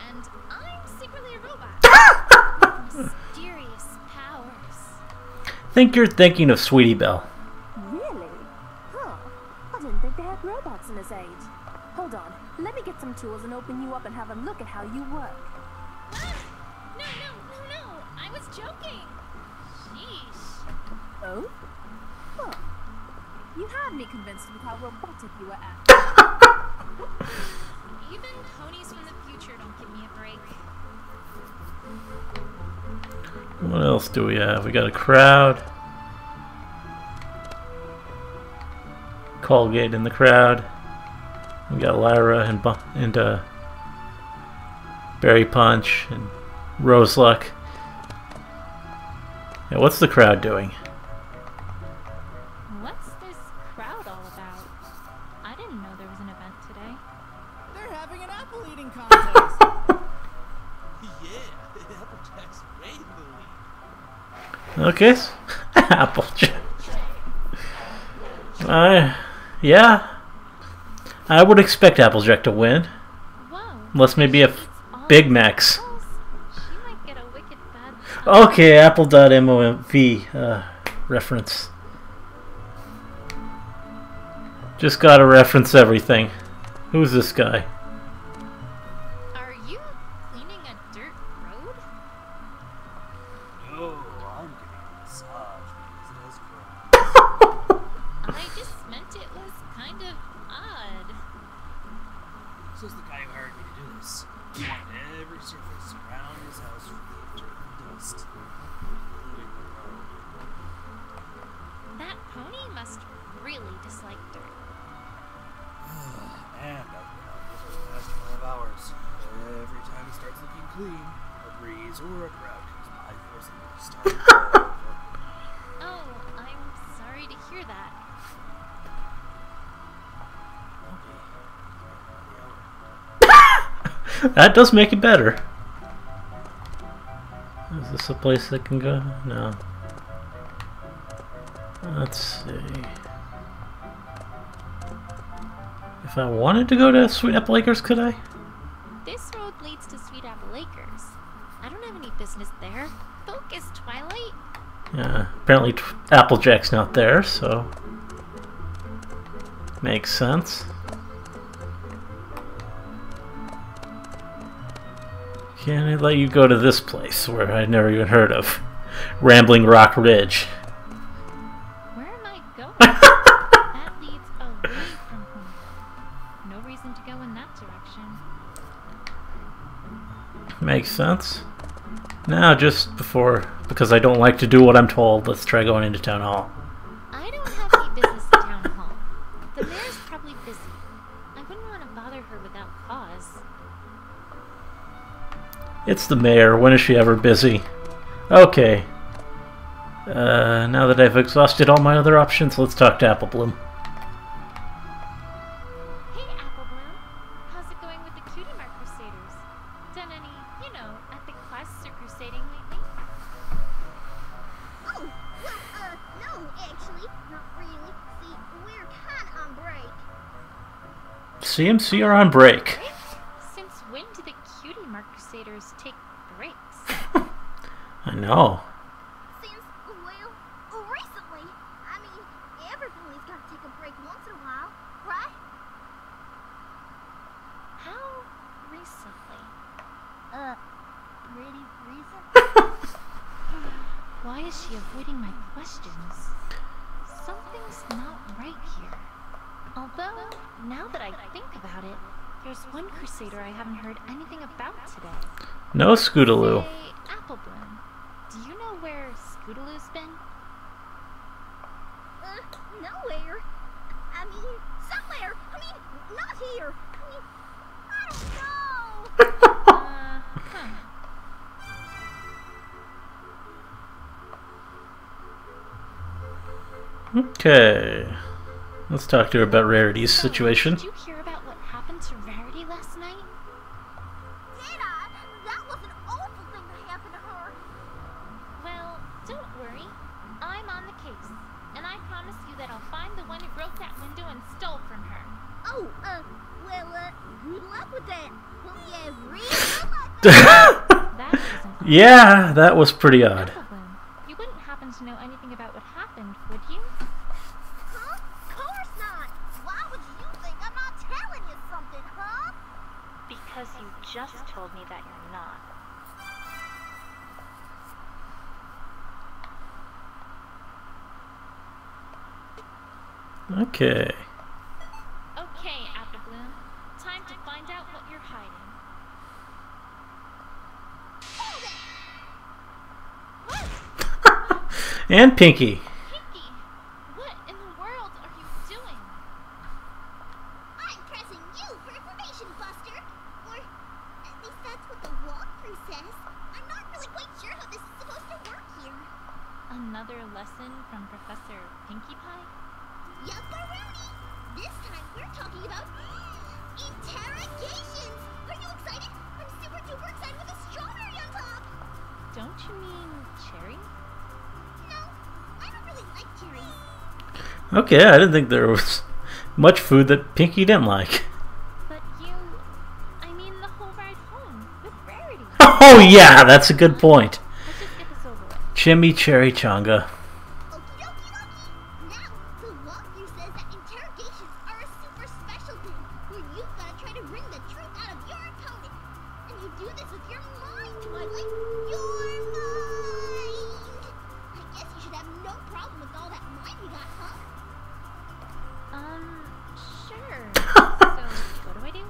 And I'm secretly a robot. With mysterious powers. Think you're thinking of Sweetie Belle. Really? Huh. I didn't think they had robots in this age. Hold on. Let me get some tools and open you up and have a look at how you work. Ah! No. I was joking. Sheesh. Oh? Huh. You had me convinced with how robotic you were acting. Even ponies from the future don't give me a break. What else do we have? We got a crowd. Colgate in the crowd. We got Lyra and Berry Punch and Roseluck. Yeah, what's the crowd doing? What's this crowd all about? I didn't know there was an event today. They're having an apple eating contest. Yeah, Applejack's way in the lead. Okay, Applejack. Yeah. I would expect Applejack to win. Whoa. Unless maybe a Big Macs. She might get a wicked bad Okay, Apple.mov reference. Just gotta reference everything. Who's this guy? Are you cleaning a dirt road? No, I'm getting a massage because it has grown. I just meant it was kind of odd. Says the guy who hired me to do this. He wanted every surface around his house free of dirt and dust, including the road. That pony must really dislike dirt. And I've been out here for the past 12 hours. Every time it starts looking clean, a breeze or a crowd comes by, forcing me to start all over. Oh, I'm sorry to hear that. That does make it better. Is this a place that can go? No. Let's see. If I wanted to go to Sweet Apple Acres, could I? This road leads to Sweet Apple Acres. I don't have any business there. Focus, Twilight. Yeah, apparently Applejack's not there, so makes sense. Can I let you go to this place where I'd never even heard of? Rambling Rock Ridge. Where am I going? That leads away from home. No reason to go in that direction. Makes sense. Now, just before, because I don't like to do what I'm told, let's try going into Town Hall. I don't have any business at Town Hall. The mayor's probably busy. I wouldn't want to bother her without cause. It's the mayor. When is she ever busy? Okay. Now that I've exhausted all my other options, let's talk to Apple Bloom. Hey, Apple Bloom. How's it going with the Cutie Mark Crusaders? Done any, epic quests or crusading lately? Oh, well, no, actually, not really. See, we're kind of on break. CMC are on break. Since when do the Cutie Mark Crusaders take breaks? I know. See, Recently. I mean, everybody's got to take a break once in a while, right? How recently? Pretty recent. Why is she avoiding my questions? Something's not right here. Although, now that I think about it, there's one Crusader I haven't heard anything about today. No Scootaloo. Say, Apple Bloom. Do you know where Scootaloo's been? Nowhere. I mean, somewhere. I mean, not here. I mean, I don't know. Okay. Let's talk to her about Rarity's situation. Did you hear about what happened to Rarity last night? Did I? That was an awful thing that happened to her. Well, don't worry. I'm on the case. And I promise you that I'll find the one who broke that window and stole from her. Oh, well, good luck with that. Well, yeah, really good luck with that. That isn't odd. Yeah, that was pretty odd. Apple Bloom, you wouldn't happen to know anything about what happened, would you? Huh? Of course not. Why would you think I'm not telling you something, huh? Because you just told me that you're not. Okay. Okay, Apple Bloom. Time to find out what you're hiding. And Pinky. Pinky, what in the world are you doing? I'm pressing you for information, Buster. Or, at least that's what the walkthrough says. I'm not really quite sure how this is supposed to work here. Another lesson from Professor Pinkie Pie? Yuckaroonie! This time we're talking about interrogations! Are you excited? I'm super duper excited with a strawberry on top! Don't you mean cherry? No, I don't really like cherries. Okay, I didn't think there was much food that Pinky didn't like. But I mean the whole ride home with Rarity. Oh yeah, that's a good point. Let's just get this over with. Chimichurri-changa. Okie dokie dokie! Now, the walkthrough says that interrogations are a super special thing where you've got to try to wring the truth out of your opponent. And you do this with your mind, Twilight. Your mind! I guess you should have no problem with all that mind you got, huh? Sure. So, what do I do?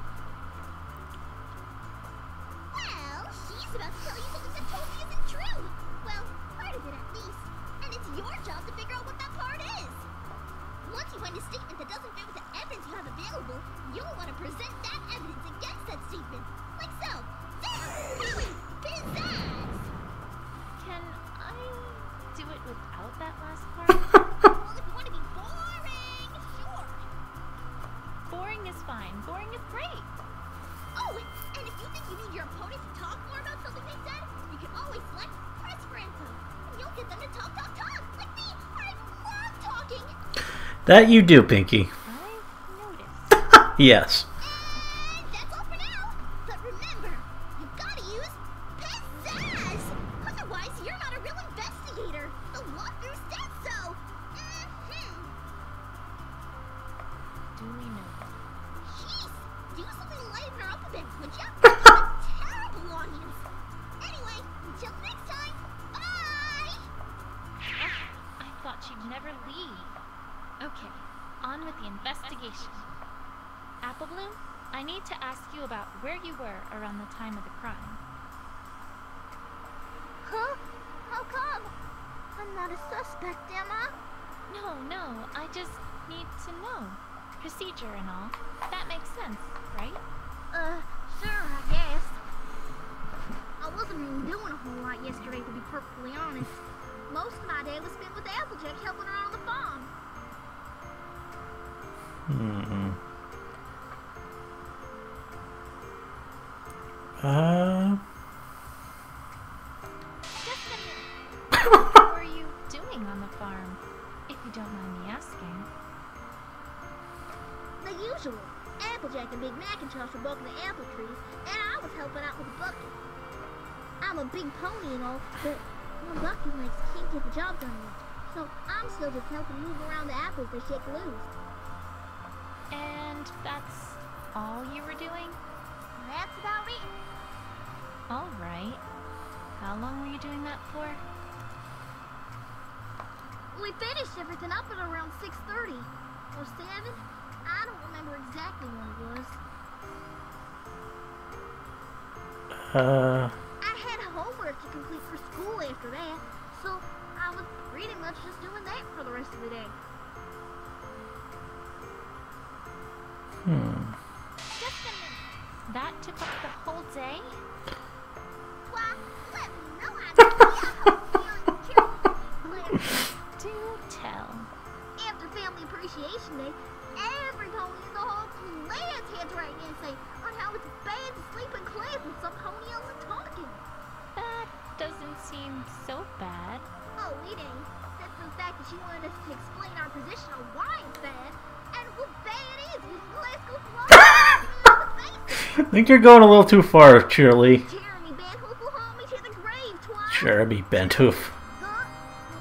Well, she's about to tell you something that totally isn't true. Well, part of it at least. And it's your job to figure out what that part is. Once you find a statement that doesn't fit with the evidence you have available, you'll want to present that evidence against that statement. Like so. There! Pizzazz! Can I do it without that last part? Well, if you want to be boring, sure. Boring is fine. Boring is great. Oh, and if you think you need your opponent to talk more about something they said, you can always select press for info. And you'll get them to talk, like me. I love talking. That you do, Pinky. I've noticed. Yes. And that's all for now. But remember, you gotta use pizzazz. Otherwise, you're not a real investigator. The walkthrough said so. Do we know? Jeez, do something to lighten her up a bit, would ya? You're a terrible audience. Anyway, until next time, bye. I thought she'd never leave. Okay, on with the investigation. Apple Bloom, I need to ask you about where you were around the time of the crime. Huh? How come? I'm not a suspect, am I? No, I just need to know. Procedure and all. That makes sense, right? Sure, I guess. I wasn't really doing a whole lot yesterday, to be perfectly honest. Most of my day was spent with Applejack helping her on the farm. Just a minute. What were you doing on the farm, if you don't mind me asking? The usual. Applejack and Big Macintosh were barking the apple trees, and I was helping out with the bucket. I'm a big pony and all, but my bucket legs can't get the job done yet. So I'm still just helping move around the apples they shake loose. And that's all you were doing? That's about it. Alright. How long were you doing that for? We finished everything up at around 6:30 or 7. I don't remember exactly when it was. I had homework to complete for school after that, so I was pretty much just doing that for the rest of the day. Just a minute. That took up the whole day? Why, let me know I can be a whole feeling Do tell. After Family Appreciation Day, every pony in the whole class had to write in and say on how it's bad to sleep in class when some pony else is talking. That doesn't seem so bad. Oh, it ain't. That's the fact that she wanted us to explain our position on why it's bad and what bad is when the class goes wrong. I think you're going a little too far, Shirley. Jeremy Benthoof will haul me to the grave, twice. Jeremy Benthoof. The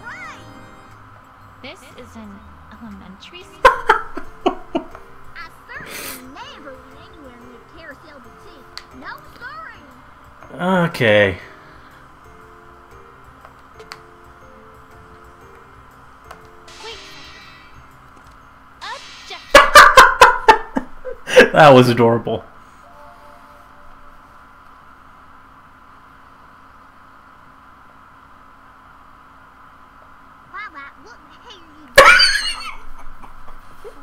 grave. This is an elementary school. I certainly never went anywhere near the Carousel Boutique. No, sorry. Okay. Wait. Objection. That was adorable. Twilight, what the hell are you doing?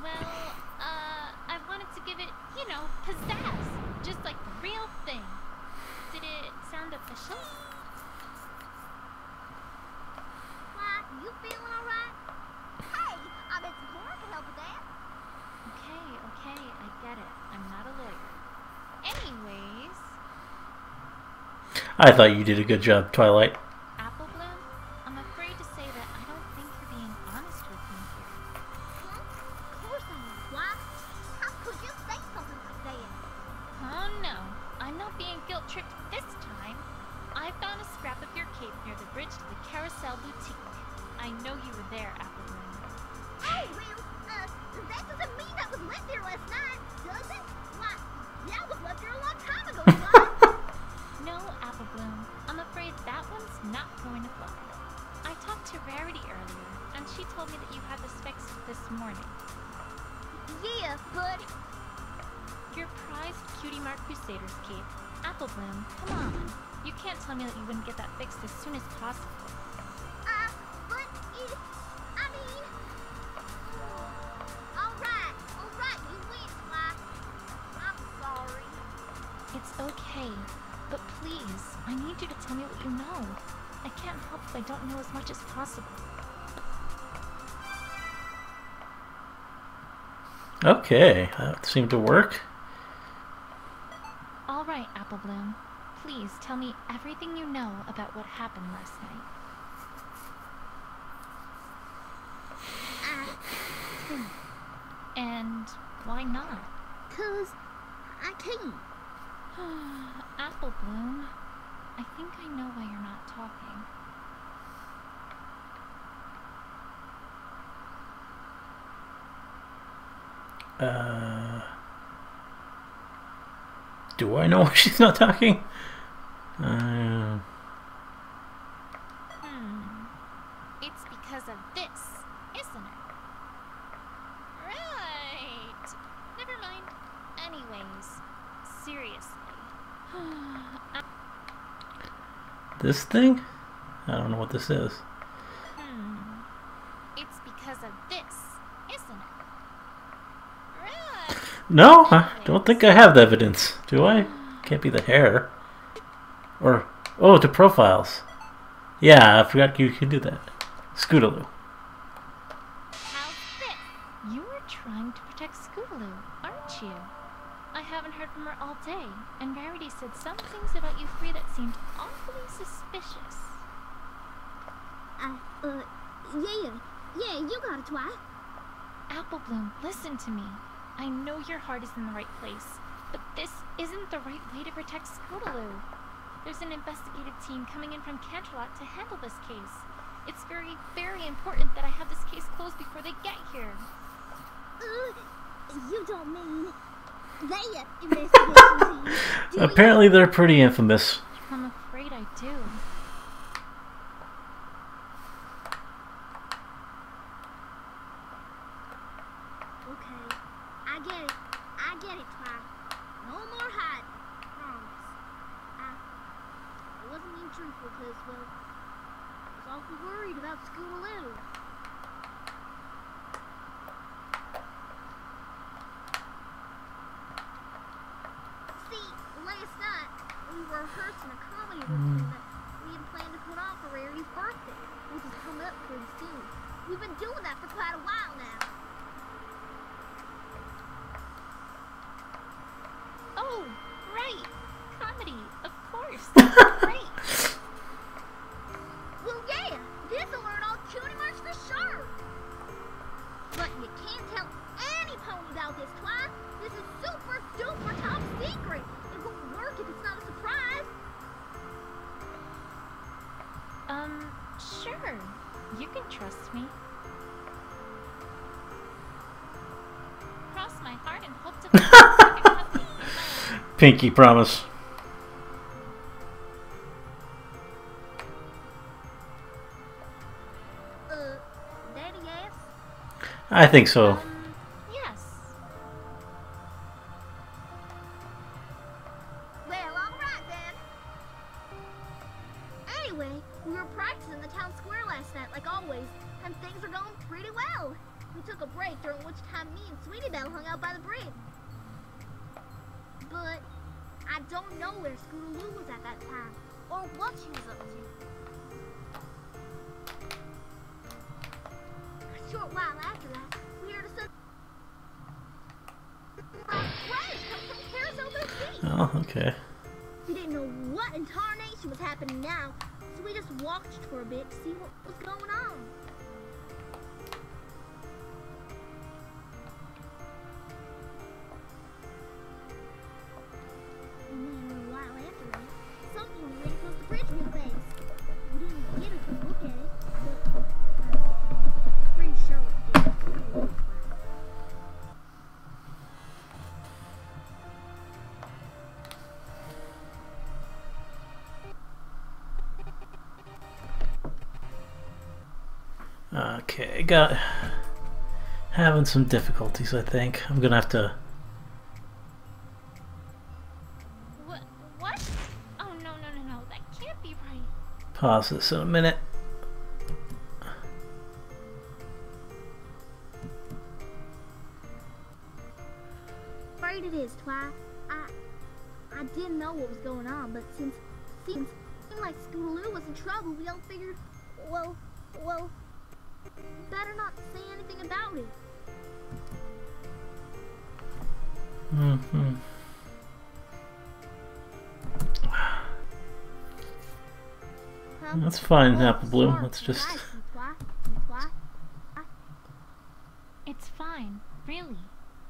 Well, I wanted to give it, you know, pizzazz. Just like the real thing. Did it sound official? Why, you feeling alright? Hey, I bet some Cora can help with that. Okay, I get it. I'm not a lawyer. Anyways, I thought you did a good job, Twilight. Apple Bloom, I'm afraid to say that I don't think you're being honest with me here. Huh? Of course I am. Why? How could you say something like that? Oh no, I'm not being guilt-tripped this time. I found a scrap of your cape near the bridge to the Carousel Boutique. I know you were there, Apple Bloom. Oh, well, that doesn't mean that was left there last night, does it? Why, that was left there a long time ago, son. No, Apple Bloom. I'm afraid that one's not going to fly. I talked to Rarity earlier, and she told me that you had this fixed this morning. Yeah, but... Your prized Cutie Mark Crusaders cape. Apple Bloom, come on. You can't tell me that you wouldn't get that fixed as soon as possible. but it... I mean... Alright, you win, Fly. I'm sorry. It's okay, but please, I need you to tell me what you know. I can't help if I don't know as much as possible. Okay, that seemed to work. All right, Apple Bloom. Please tell me everything you know about what happened last night. And why not? 'Cause I can't. Apple Bloom, I think I know why you're not talking. Do I know why she's not talking? It's because of this, isn't it? Right. Never mind. Anyways, seriously. This thing? I don't know what this is. It's because of this, isn't it? Right. No, I don't think I have the evidence. Do I? Can't be the hair. Or, oh, to profiles. Yeah, I forgot you could do that. Scootaloo. How's this? You were trying to protect Scootaloo, aren't you? I haven't heard from her all day, and Rarity said some things about you three that seemed awfully suspicious. Yeah, you got it, Twi. Apple Bloom, listen to me. I know your heart is in the right place, but this isn't the right way to protect Scootaloo. There's an investigative team coming in from Canterlot to handle this case. It's very, very important that I have this case closed before they get here. You don't mean they investigation team, do you? Apparently they're pretty infamous. I'm afraid I do. Okay, I get it, Twilight. No more hiding, promise. I wasn't being truthful because, well, I was awful worried about Scootaloo. See, last night we were rehearsing a comedy routine that we had planned to put on for Rarity's birthday, which is coming up pretty soon. We've been doing that for quite a while now. Oh, right. Comedy, of course. Great. Well, yeah, this'll learn all cutie marks for sure. But you can't tell any pony about this, Twi. This is super duper top secret. It won't work if it's not a surprise. Sure. You can trust me. Cross my heart and hope to find a second puppy in my life. Pinky promise. Daddy, yes? I think so. Yes. Well, alright then. Anyway, we were practicing in the town square last night, like always, and things are going pretty well. We took a break, during which time me and Sweetie Belle hung out by the bridge. But I don't know where Scootaloo was at that time, or what she was up to. A short while after that, we heard a sudden crash come from Carousel Boutique. Oh, okay. We didn't know what in tarnation was happening now, so we just watched for a bit to see what was going on. And then a little while after that, something was right across the bridge real fast. We didn't get a good look at it, but I'm pretty sure it did. Okay, having some difficulties, I think. I'm gonna have to What? Oh, no. That can't be right. pause this in a minute. Afraid it is, Twi. I didn't know what was going on, but since it seemed like Scootaloo was in trouble, we all figured, well, better not say anything about it. Mm-hmm. That's fine, Apple Bloom. Let's just... It's fine. Really.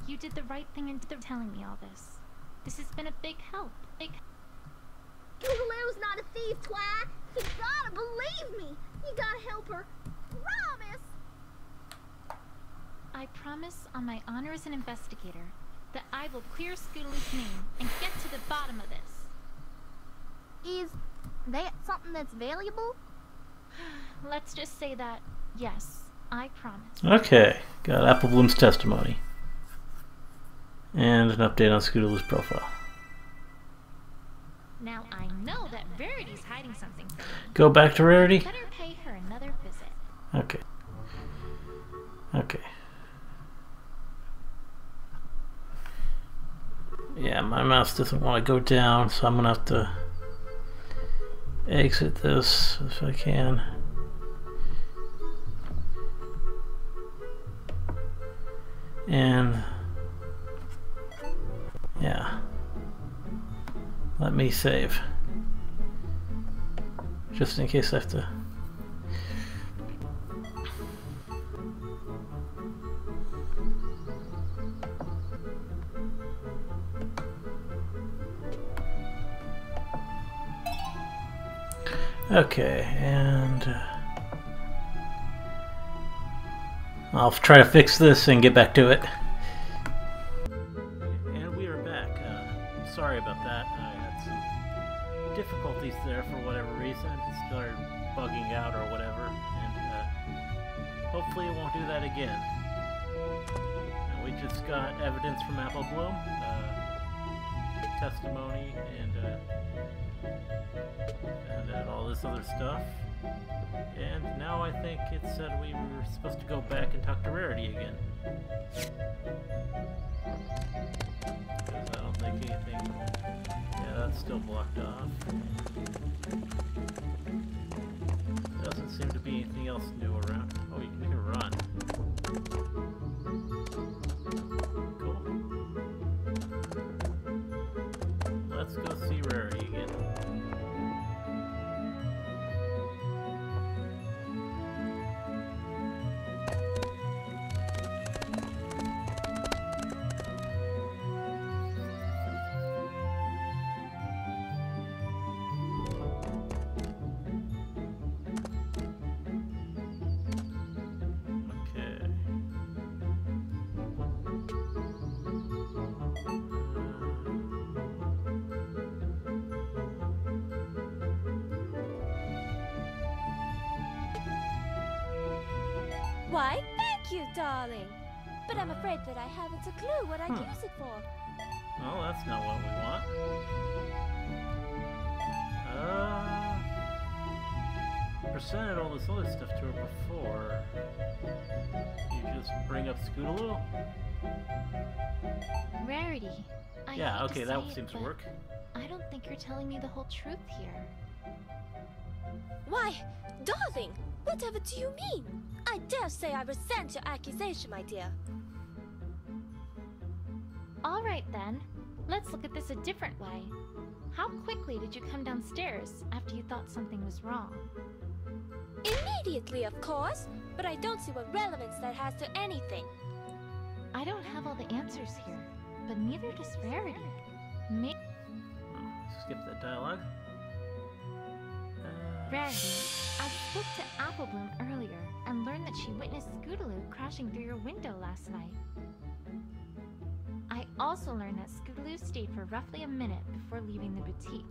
You did the right thing in telling me all this. This has been a big help. Scootaloo's not a thief, Twi. You gotta believe me. You gotta help her. Promise. I promise on my honor as an investigator that I will clear Scootaloo's name and get to the bottom of this. Is that something that's valuable? Let's just say that, yes, I promise. Okay, got Apple Bloom's testimony. And an update on Scootaloo's profile. Now I know that Verity's hiding something from me. Go back to Rarity? Better pay her another visit. Okay. Okay. Yeah, my mouse doesn't want to go down, so I'm gonna have to exit this if I can. And yeah, let me save just in case I have to. Okay, and I'll try to fix this and get back to it. And we are back. Sorry about that. I had some difficulties there for whatever reason. It started bugging out or whatever, and hopefully it won't do that again. And we just got evidence from Apple Bloom, testimony, and all this other stuff. And now I think it said we were supposed to go back and talk to Rarity again. Because I don't think anything... Yeah, that's still blocked off. Doesn't seem to be anything else new around. Oh, we can run. Cool. Let's go see Rarity again. Why, thank you, darling. But I'm afraid that I haven't a clue what I'd use it for. Well, that's not what we want. Presented all this other stuff to her before. You just bring up Scootaloo? Rarity. Yeah, okay, that seems to work. I don't think you're telling me the whole truth here. Why, darling, whatever do you mean? I dare say I resent your accusation, my dear. All right then. Let's look at this a different way. How quickly did you come downstairs after you thought something was wrong? Immediately, of course, but I don't see what relevance that has to anything. I don't have all the answers here, but neither does Rarity. Skip that dialogue. Rarity, I spoke to Applebloom earlier and learned that she witnessed Scootaloo crashing through your window last night. I also learned that Scootaloo stayed for roughly a minute before leaving the boutique.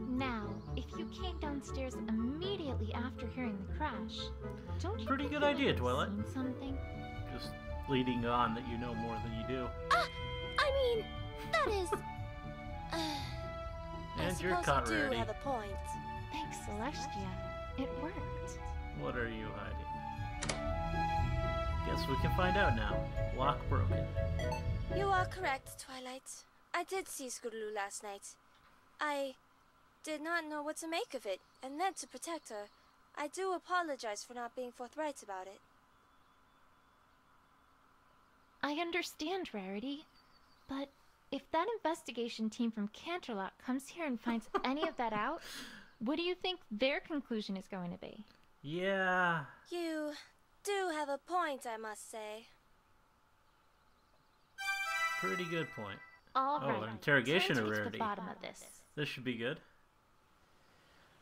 Now, if you came downstairs immediately after hearing the crash, don't you Pretty think good you might idea, have Twilight. seen something? Just leading on that you know more than you do. I mean, that is... And you're I caught, suppose you do Rarity. have a point. Thanks, Celestia. It worked. What are you hiding? Guess we can find out now. Lock broken. You are correct, Twilight. I did see Scootaloo last night. I did not know what to make of it, and meant to protect her. I do apologize for not being forthright about it. I understand, Rarity, but if that investigation team from Canterlot comes here and finds any of that out, what do you think their conclusion is going to be? Yeah. You do have a point, I must say. Pretty good point. All Oh, right. an interrogation time of to get to Rarity. the bottom of this. This should be good.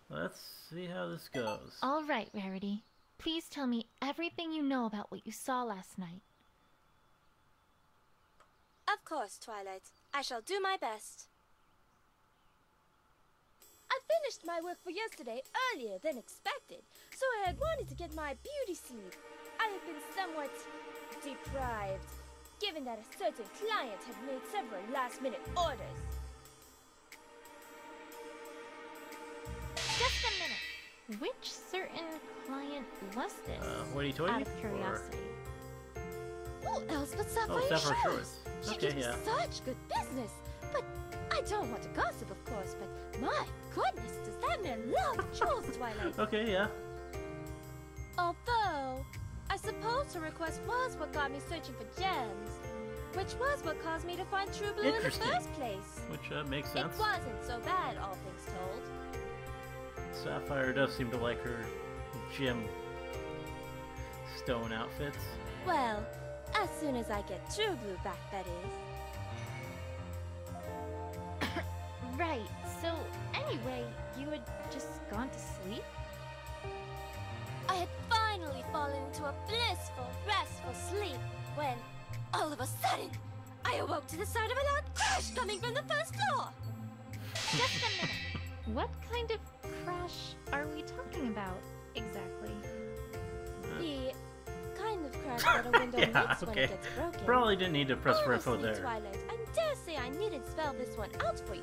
Let's see how this goes. All right, Rarity. Please tell me everything you know about what you saw last night. Of course, Twilight. I shall do my best. I finished my work for yesterday earlier than expected, so I had wanted to get my beauty sleep. I have been somewhat deprived, given that a certain client had made several last-minute orders. Just a minute. Which certain client was this? What are you told Out you? of curiosity. Who else but Sapphire Oh, Sapphire Shores? Shores. She Okay, gives me yeah. such good business. But I don't want to gossip, of course, but my goodness, does that man love jewels, Twilight? Okay, yeah. Although, I suppose her request was what got me searching for gems, which was what caused me to find True Blue in the Interesting. first place. Which makes It sense. wasn't so bad, all things told. Sapphire does seem to like her gem stone outfits. Well, as soon as I get True Blue back, that is. Right. So, anyway, you had just gone to sleep? I had finally fallen into a blissful, restful sleep when, all of a sudden, I awoke to the sound of a loud crash coming from the first floor. Just a minute. What kind of crash are we talking about exactly? The kind of crash that a window Yeah, makes when okay. it gets broken. Probably didn't need to press for info Honestly, there. Twilight, I dare say I needn't spell this one out for you.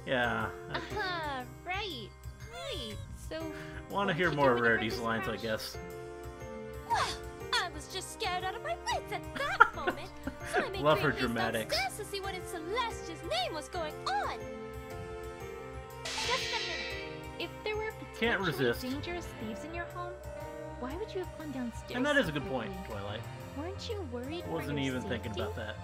Yeah. Aha, right. So, Want to what hear did you do more when you heard Rarity's this lines, I crash? guess. Well, I was just scared out of my wits at that moment, so I made Love her great haste dramatics. downstairs to see what in Celestia's name was going on. Just a minute. If there were Can't potentially resist. dangerous thieves in your home, why would you have gone downstairs? And that is so a good point, quickly? Twilight. Weren't you worried? for Wasn't your even thinking safety? about that.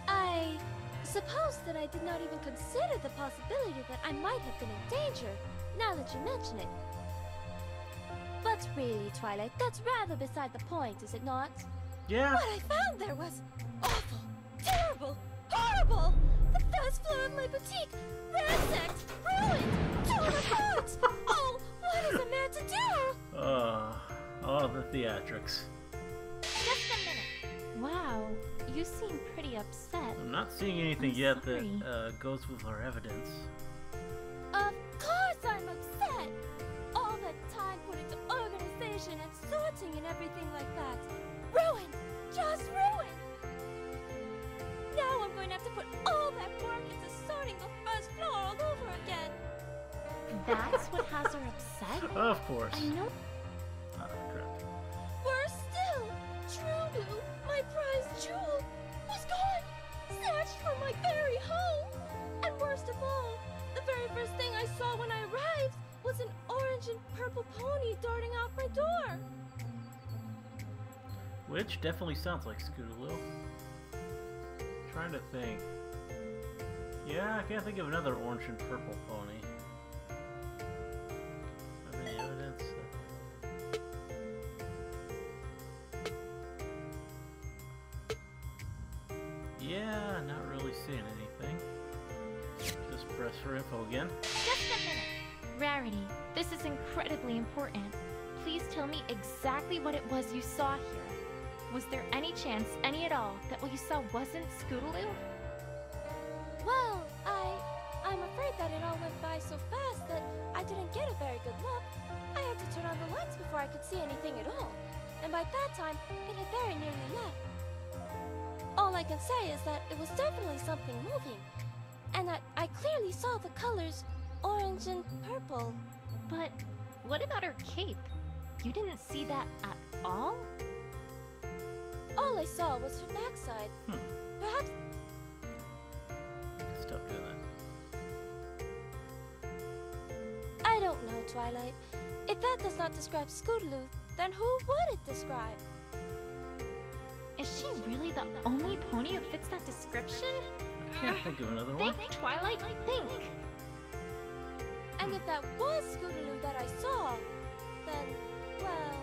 I suppose that I did not even consider the possibility that I might have been in danger, now that you mention it. But really, Twilight, that's rather beside the point, is it not? Yeah. What I found there was awful, terrible, horrible! The first floor of my boutique, ransacked, ruined, torn apart! Oh, what is a man to do? Oh, the theatrics. Just a minute. Wow, you seem pretty upset. I'm not seeing anything I'm yet sorry. that goes with our evidence. Of course I'm upset! All that time put into organization and sorting and everything like that. Ruined! Just ruined! Now I'm going to have to put all that work into sorting the first floor all over again. That's what has her upset? Of course. I know. Correct. Worse still, True Blue, my prized jewel, was gone! Snatched from my very home! And worst of all, the very first thing I saw when I arrived was an orange and purple pony darting out my door. Which definitely sounds like Scootaloo. Trying to think. Yeah, I can't think of another orange and purple pony. Have any evidence? Yeah, not really seeing anything. Just press for info again. Just a minute. Rarity, this is incredibly important. Please tell me exactly what it was you saw here. Was there any chance, any at all, that what you saw wasn't Scootaloo? Well, I'm afraid that it all went by so fast that I didn't get a very good look. I had to turn on the lights before I could see anything at all. And by that time, it had very nearly left. All I can say is that it was definitely something moving. And that I clearly saw the colors orange and purple. But what about her cape? You didn't see that at all? All I saw was her backside. Perhaps Stop doing that. I don't know, Twilight. If that does not describe Scootaloo, then who would it describe? Is she really the only pony who fits that description? I can't think of another one. Think, Twilight, think! And if that was Scootaloo that I saw, then, well...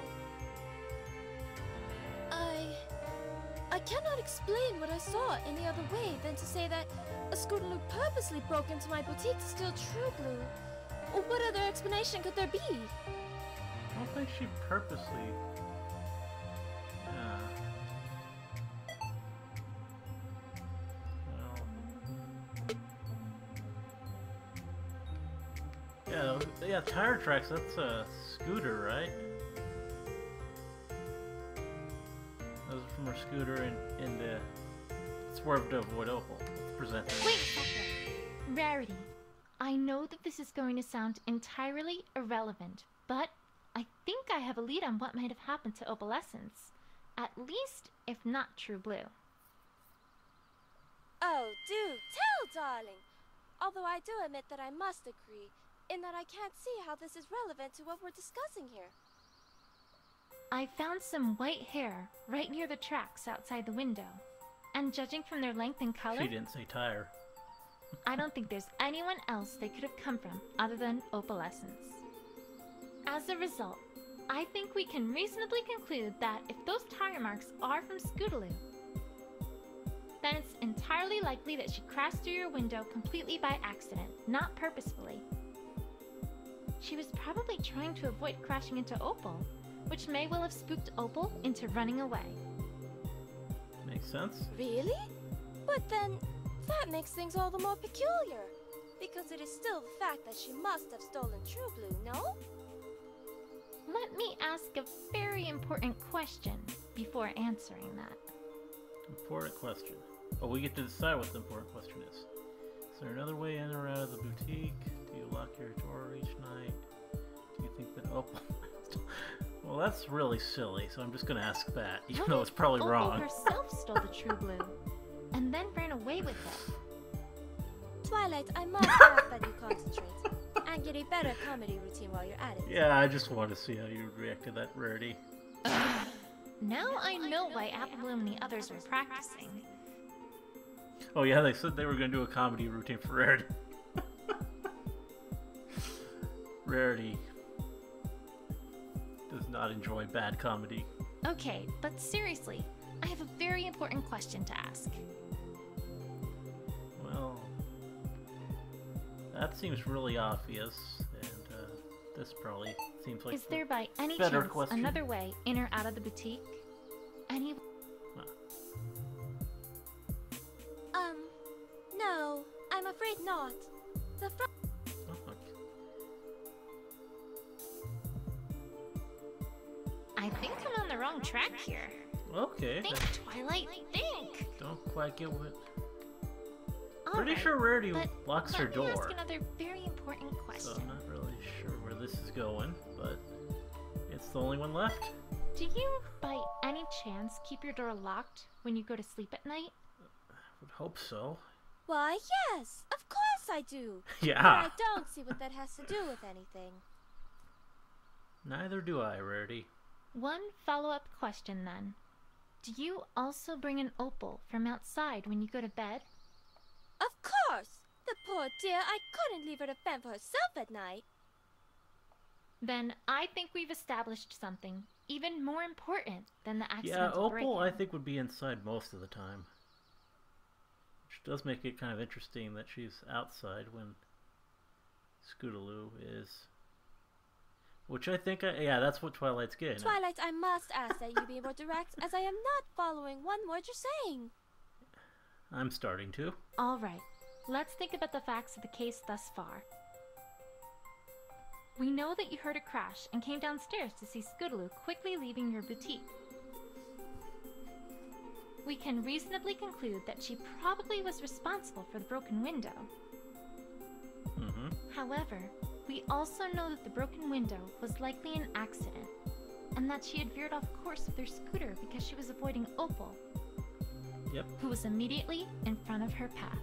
I cannot explain what I saw any other way than to say that a Scootaloo purposely broke into my boutique to steal True Blue. What other explanation could there be? I don't think she purposely... Yeah, tire tracks, that's a scooter, right? Those are from her scooter in the Swerve to Avoid Opal. It's presented. Wait a second! Rarity, I know that this is going to sound entirely irrelevant, but I think I have a lead on what might have happened to Opalescence. At least, if not True Blue. Oh, do tell, darling! Although I do admit that I must agree, in that I can't see how this is relevant to what we're discussing here. I found some white hair right near the tracks outside the window. And judging from their length and color, She didn't say tire. I don't think there's anyone else they could have come from other than Opalescence. As a result, I think we can reasonably conclude that if those tire marks are from Scootaloo, then it's entirely likely that she crashed through your window completely by accident, not purposefully. She was probably trying to avoid crashing into Opal, which may well have spooked Opal into running away. Makes sense. Really? But then, that makes things all the more peculiar. Because it is still the fact that she must have stolen True Blue, no? Let me ask a very important question before answering that. Important question. Oh, we get to decide what the important question is. Is there another way in or out of the boutique? Do you lock your door each night? Do you think that Opal... Well, that's really silly, so I'm just gonna ask that, even though it's probably Opal wrong. herself stole the True Blue, and then ran away with it. Twilight, I must ask that you concentrate and get a better comedy routine while you're at it. Yeah, I just wanted to see how you react to that, Rarity. Now I know why Apple Bloom and the others were practicing. Oh yeah, they said they were gonna do a comedy routine for Rarity. Rarity does not enjoy bad comedy. Okay, but seriously, I have a very important question to ask. Well, that seems really obvious, and this probably seems like Is there by any better chance question. another way in or out of the boutique? Any... No, I'm afraid not. The front. Oh, I think I'm on the wrong track here. okay. Think, Twilight, think! Don't quite get what... All Pretty right, sure Rarity but locks her let me ask door. another very important So question. I'm not really sure where this is going, but it's the only one left. Do you, by any chance, keep your door locked when you go to sleep at night? I would hope so. Why, yes, of course I do. Yeah. But I don't see what that has to do with anything. Neither do I, Rarity. One follow-up question then. Do you also bring an Opal from outside when you go to bed? Of course! The poor dear, I couldn't leave her to fend for herself at night. Then I think we've established something even more important than the Yeah, accidental Opal, I break-in. think, would be inside most of the time. Which does make it kind of interesting that she's outside when Scootaloo is. Which I think, yeah, that's what Twilight's getting at. Twilight, I must ask that you be more direct, as I am not following one word you're saying. I'm starting to. All right, let's think about the facts of the case thus far. We know that you heard a crash and came downstairs to see Scootaloo quickly leaving your boutique. We can reasonably conclude that she probably was responsible for the broken window. Mm-hmm. However, we also know that the broken window was likely an accident, and that she had veered off course with her scooter because she was avoiding Opal, Yep. who was immediately in front of her path.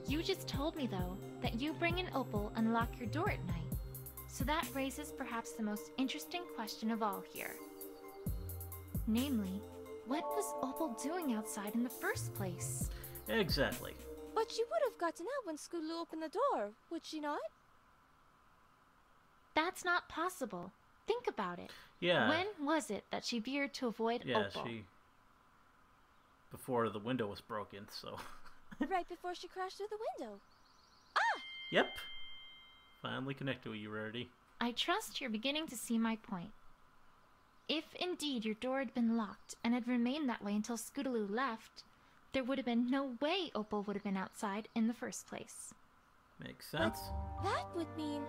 You just told me, though, that you bring an Opal and lock your door at night, so that raises perhaps the most interesting question of all here. Namely, what was Opal doing outside in the first place? Exactly. But she would have gotten out when Scootaloo opened the door, would she not? That's not possible. Think about it. Yeah. When was it that she veered to avoid Yeah, Opal? before the window was broken, so. Right before she crashed through the window. Yep. Finally connected with you, Rarity. I trust you're beginning to see my point. If indeed your door had been locked and had remained that way until Scootaloo left, there would have been no way Opal would have been outside in the first place. Makes sense. That would mean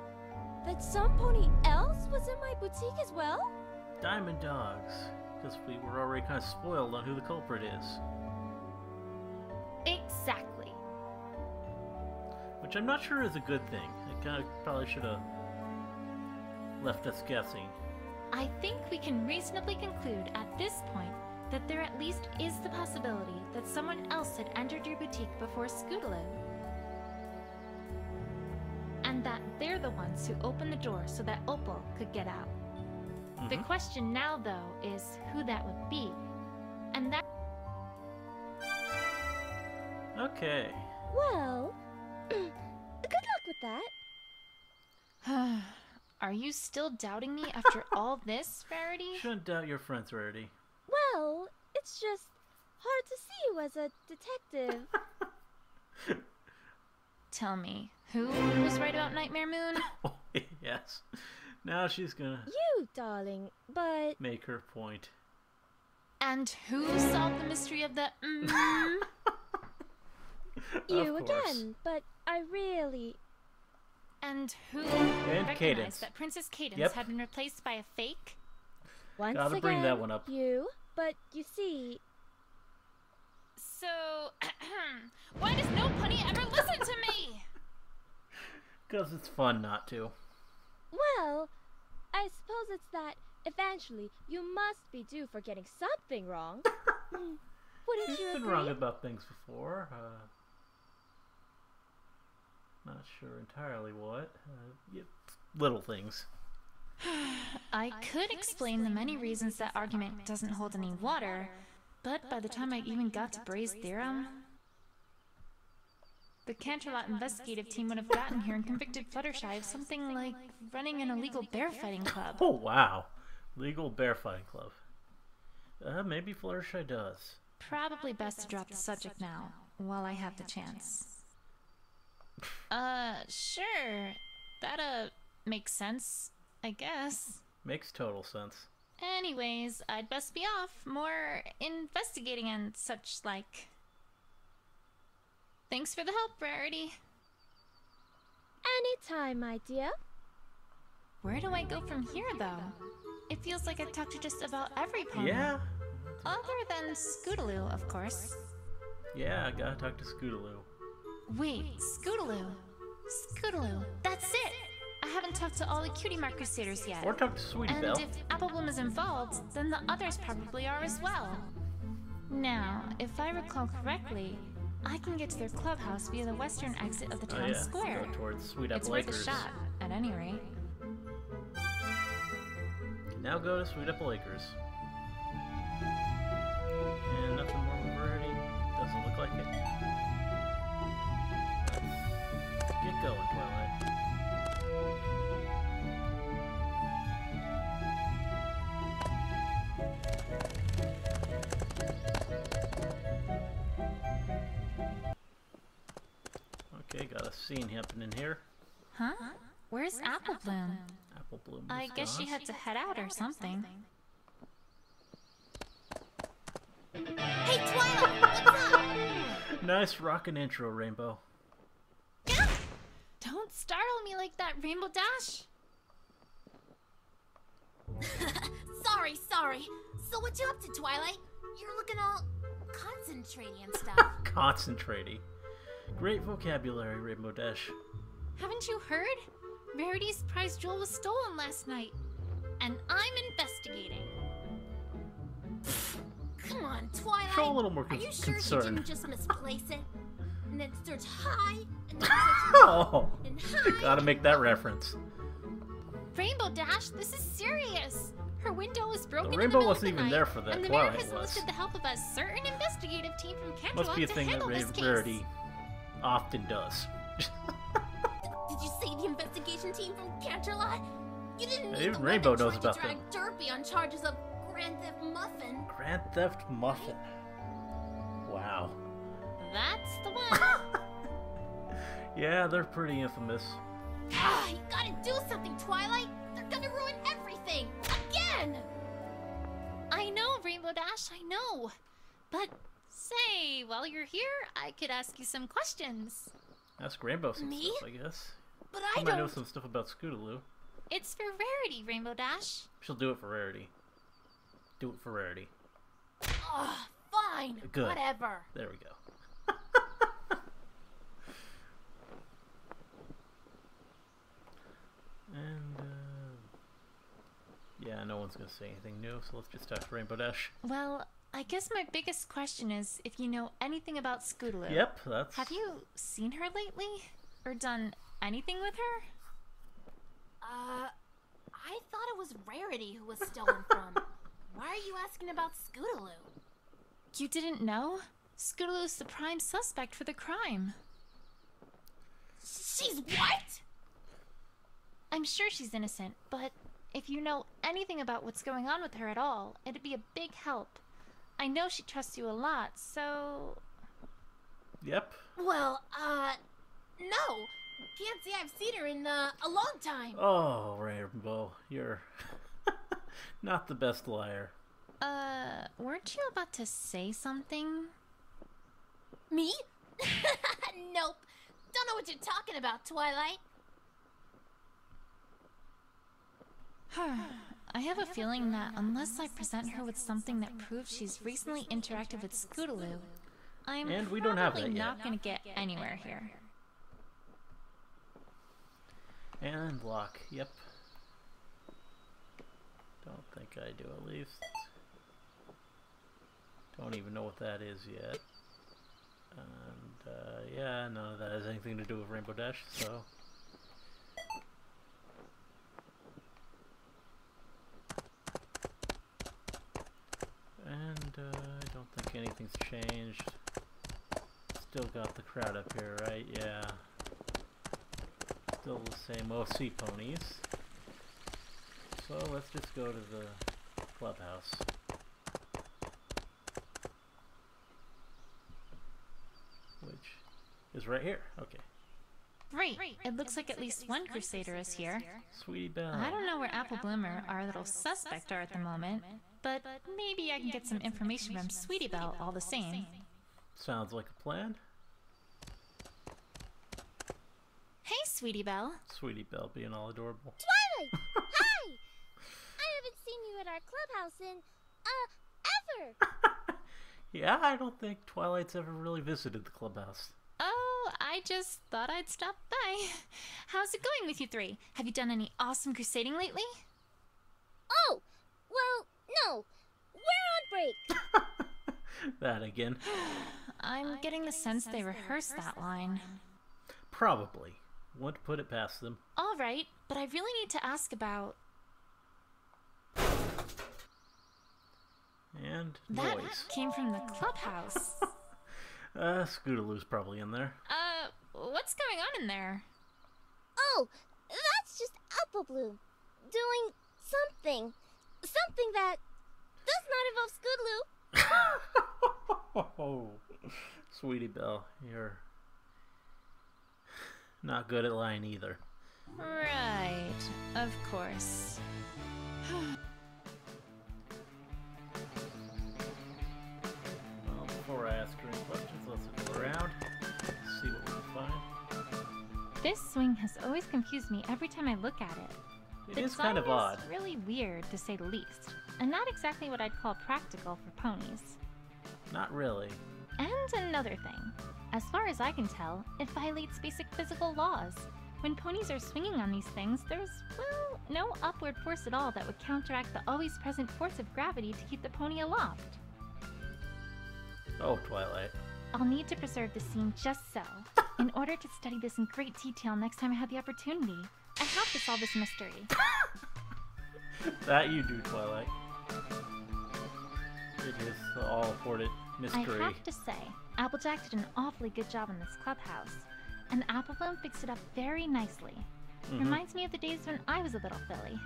that some pony else was in my boutique as well? Diamond Dogs. Because we were already kind of spoiled on who the culprit is. Exactly. Which I'm not sure is a good thing. It kind of probably should have left us guessing. I think we can reasonably conclude at this point that there at least is the possibility that someone else had entered your boutique before Scootaloo. And that they're the ones who opened the door so that Opal could get out. The question now, though, is who that would be. And that... Okay. Well, good luck with that. Are you still doubting me after all this, Rarity? Shouldn't doubt your friends, Rarity. Well, it's just hard to see you as a detective. Tell me, who was right about Nightmare Moon? Oh, yes. Now she's gonna You, darling, but make her point. And who solved the mystery of the you Of course. again, but I really... And who And recognized Cadence. that Princess Cadence Yep. had been replaced by a fake? Once Gotta again, bring that one up. You, but you see... So, why does no pony ever listen to me? Because it's fun not to. Well, I suppose it's that eventually you must be due for getting something wrong. Wouldn't She's you been agree? wrong about things before. Not sure entirely what. Yeah, little things. I could explain the many reasons that argument doesn't hold any water, but by the time I even got to Bray's theorem, the Canterlot investigative team would have gotten here and convicted Fluttershy of something like running an illegal bear fighting club. Oh, wow. Legal bear fighting club. Maybe Fluttershy does. Probably best to drop the subject now, while I have the chance. Sure. That, makes sense, I guess. Makes total sense. Anyways, I'd best be off. More investigating and such like. Thanks for the help, Rarity. Anytime, my dear. Where do I go from here, though? It feels like I talked to just about every pony. Yeah. Other than Scootaloo, of course. Yeah, I gotta talk to Scootaloo. Wait, Scootaloo. Scootaloo, that's it! I haven't talked to all the Cutie Mark Crusaders yet. Or talk to Sweetie And Belle. if Applebloom is involved, then the others probably are as well. Now, if I recall correctly, I can get to their clubhouse via the western exit of the town square. Go towards Sweet It's Apple worth a Acres. shot, at any rate. Now go to Sweet Apple Acres. And nothing more with Rarity. Doesn't look like it. Let's get going, Twilight. Okay, got a scene happening here. Huh? Where's Applebloom? Apple Bloom. I is guess she gone. had to head out or something. Hey, Twilight, what's up? Nice rockin' intro, Rainbow. Don't startle me like that, Rainbow Dash! Sorry. So what you up to, Twilight? You're looking all concentrating and stuff. Concentrating. Great vocabulary, Rainbow Dash. Haven't you heard? Rarity's prize jewel was stolen last night. And I'm investigating. Come on, Twilight. Show a little more Are you sure concern. she didn't just misplace it? And then search high, and then search Oh, low, and high. gotta make that reference. Rainbow Dash, this is serious! Her window was broken The in Rainbow the middle wasn't of the even night, there for that. and the mayor Twilight has was. enlisted the help of a certain investigative team from Must Canterlot be a to thing that handle this case. Rarity often does. Did you say the investigation team from Canterlot? You didn't Even need the Rainbow one that knows tried to about drag Derpy on charges of Grand Theft Muffin. Grand Theft Muffin. Wow. That's the one. Yeah, they're pretty infamous. Ah, you gotta do something, Twilight. They're gonna ruin everything again. I know, Rainbow Dash, I know. But say, while you're here, I could ask you some questions. Ask Rainbow some Me? stuff, I guess. But She I might know don't. some stuff about Scootaloo. It's for Rarity, Rainbow Dash. She'll do it for Rarity. Do it for Rarity. Ugh, fine. Good. Whatever. There we go. And, yeah, no one's gonna say anything new, so let's just talk to Rainbow Dash. Well, I guess my biggest question is if you know anything about Scootaloo. Yep, that's... Have you seen her lately? Or done anything with her? I thought it was Rarity who was stolen from. Why are you asking about Scootaloo? You didn't know? Scootaloo's the prime suspect for the crime. She's what? I'm sure she's innocent, but if you know anything about what's going on with her at all, it'd be a big help. I know she trusts you a lot, so... Yep. Well, no. Can't say I've seen her in a long time. Oh, Rainbow, you're not the best liar. Weren't you about to say something? Me? Nope. Don't know what you're talking about, Twilight. I have a feeling that unless I present her with something that proves she's recently interacted with Scootaloo, And we don't have that probably yet. not going to get anywhere here. And lock, yep. Don't think I do, at least. Don't even know what that is yet. And, yeah, none of that has anything to do with Rainbow Dash, so... And, I don't think anything's changed. Still got the crowd up here, right? Yeah. Still the same OC ponies. So let's just go to the clubhouse. Which is right here. Okay. Right. It looks like at least one Crusader is here. Sweetie Belle. I don't know where Apple Bloom or our little suspect are at the moment, but maybe I can get some information from Sweetie Belle all the same. Sounds like a plan. Hey, Sweetie Belle. Sweetie Belle being all adorable. Twilight! Hi! I haven't seen you at our clubhouse in, ever! Yeah, I don't think Twilight's ever really visited the clubhouse. Oh, I just thought I'd stop by. How's it going with you three? Have you done any awesome crusading lately? Oh! Well, no. We're on break. That again. I'm getting the sense they rehearsed that line. Probably. Wouldn't put it past them. All right, but I really need to ask about... And That noise. came from the clubhouse. Scootaloo's probably in there. What's going on in there? Oh, that's just Apple Bloom. Doing something. Something that does not involve Scootaloo. Oh, Sweetie Belle, you're not good at lying either. Right, of course. Well, before I ask her any questions, let's go around, see what we can find. This swing has always confused me every time I look at it. It is kind of odd. It's really weird, to say the least, and not exactly what I'd call practical for ponies. Not really. And another thing. As far as I can tell, it violates basic physical laws. When ponies are swinging on these things, there's, well, no upward force at all that would counteract the always present force of gravity to keep the pony aloft. Oh, Twilight. I'll need to preserve the scene just so, in order to study this in great detail next time I have the opportunity. I have to solve this mystery. That you do, Twilight. It is the all-important mystery. I have to say, Applejack did an awfully good job in this clubhouse, and Apple Bloom fixed it up very nicely. Reminds me of the days when I was a little filly.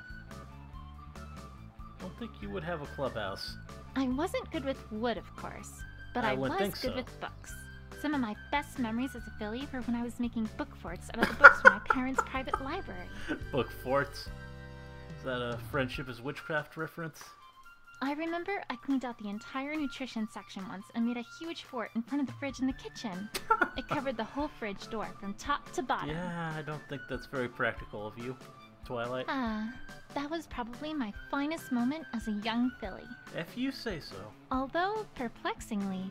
Don't think you would have a clubhouse. I wasn't good with wood, of course, but I was wouldn't think good so. with books. Some of my best memories as a filly were when I was making book forts out of the books from my parents' private library. Book forts. Is that a friendship is witchcraft reference? I remember I cleaned out the entire nutrition section once and made a huge fort in front of the fridge in the kitchen. It covered the whole fridge door from top to bottom. Yeah, I don't think that's very practical of you, Twilight. That was probably my finest moment as a young filly. If you say so. Although, perplexingly,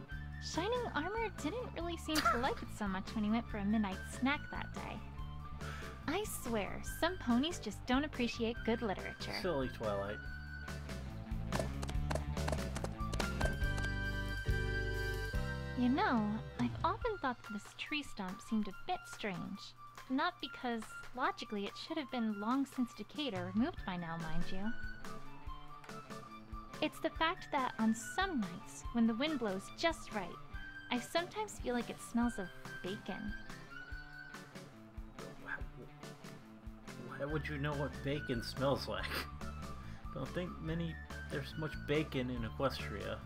Shining Armor didn't really seem to like it so much when he went for a midnight snack that day. I swear, some ponies just don't appreciate good literature. Silly Twilight. You know, I've often thought that this tree stump seemed a bit strange. Not because, logically, it should have been long since decayed or removed by now, mind you. It's the fact that on some nights, when the wind blows just right, I sometimes feel like it smells of bacon. Why would you know what bacon smells like? Don't think there's much bacon in Equestria.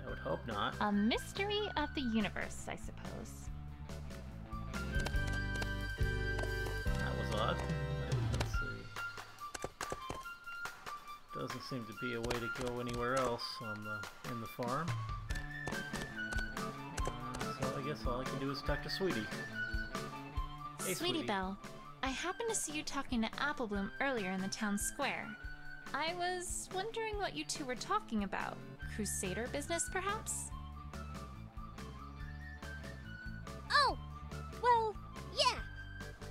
I would hope not. A mystery of the universe, I suppose. odd. Let's see. Doesn't seem to be a way to go anywhere else on in the farm. So I guess all I can do is talk to Sweetie. Hey, Sweetie Belle, I happened to see you talking to Applebloom earlier in the town square. I was wondering what you two were talking about. Crusader business, perhaps? Oh, well, yeah.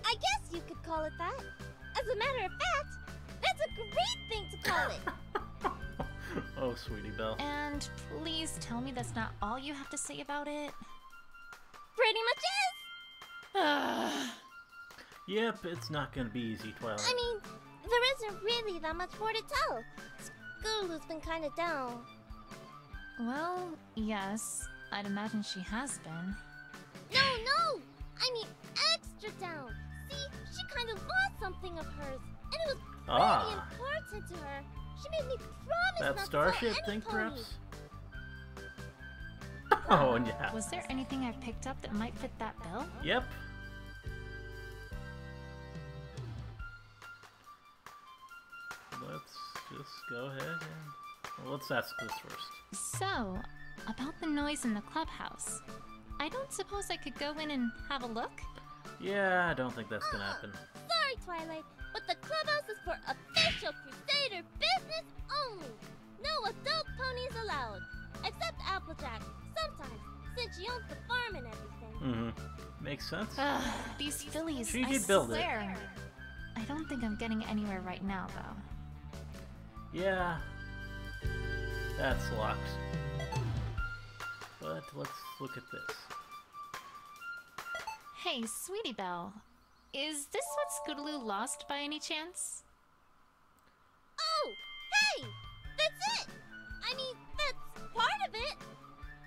I guess you could call it that. As a matter of fact, that's a great thing to call it. Oh, Sweetie Belle. And please tell me that's not all you have to say about it. Pretty much is. Yep, it's not gonna be easy, Twilight. I mean, there isn't really that much more to tell. Scootaloo's been kinda down. Well, yes. I'd imagine she has been. No! I mean extra down. See, she kind of lost something of hers, and it was pretty important to her. She made me promise That not starship to tell thing, any pony. perhaps? Oh, yeah. Was there anything I picked up that might fit that bill? Yep. Let's just go ahead and... Well, let's ask this first. So, about the noise in the clubhouse. I don't suppose I could go in and have a look? Yeah, I don't think that's gonna happen. Sorry, Twilight, but the clubhouse is for official Crusader business only. No adult ponies allowed, except Applejack. Sometimes, since she owns the farm and everything. Mm-hmm. Makes sense. These fillies, She I did build it. swear. I don't think I'm getting anywhere right now, though. Yeah. That's locked. But let's look at this. Hey, Sweetie Belle. Is this what Scootaloo lost by any chance? Oh, hey! That's it! I mean, that's part of it!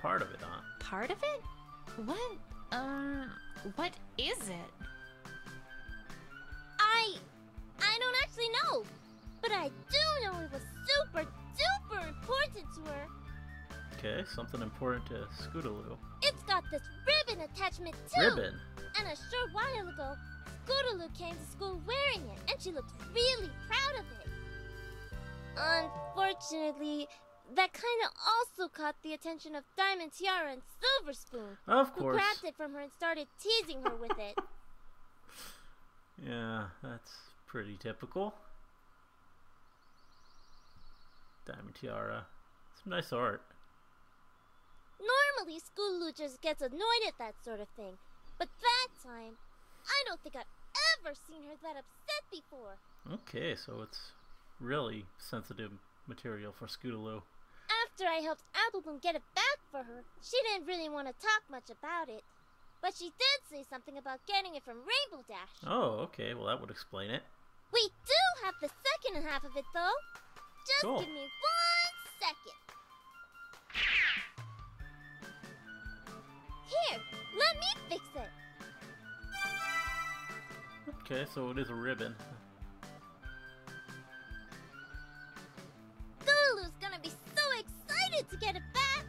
Part of it, huh? Part of it? What is it? I don't actually know, but I do know it was super duper important to her. Okay, something important to Scootaloo. It's got this ribbon attachment too! Ribbon? And a short while ago, Scootaloo came to school wearing it, and she looked really proud of it. Unfortunately, that kind of also caught the attention of Diamond Tiara and Silver Spoon, Of who course. grabbed it from her and started teasing her with it. Yeah, that's pretty typical. Diamond Tiara. Some nice art. Normally, Scootaloo just gets annoyed at that sort of thing, but that time, I don't think I've ever seen her that upset before. Okay, so it's really sensitive material for Scootaloo. After I helped Applebloom get it back for her, she didn't really want to talk much about it. But she did say something about getting it from Rainbow Dash. Oh, okay, well that would explain it. We do have the second half of it, though. Just Cool. give me 1 second. Here, let me fix it. Okay, so it is a ribbon. Scootaloo's gonna be so excited to get it back.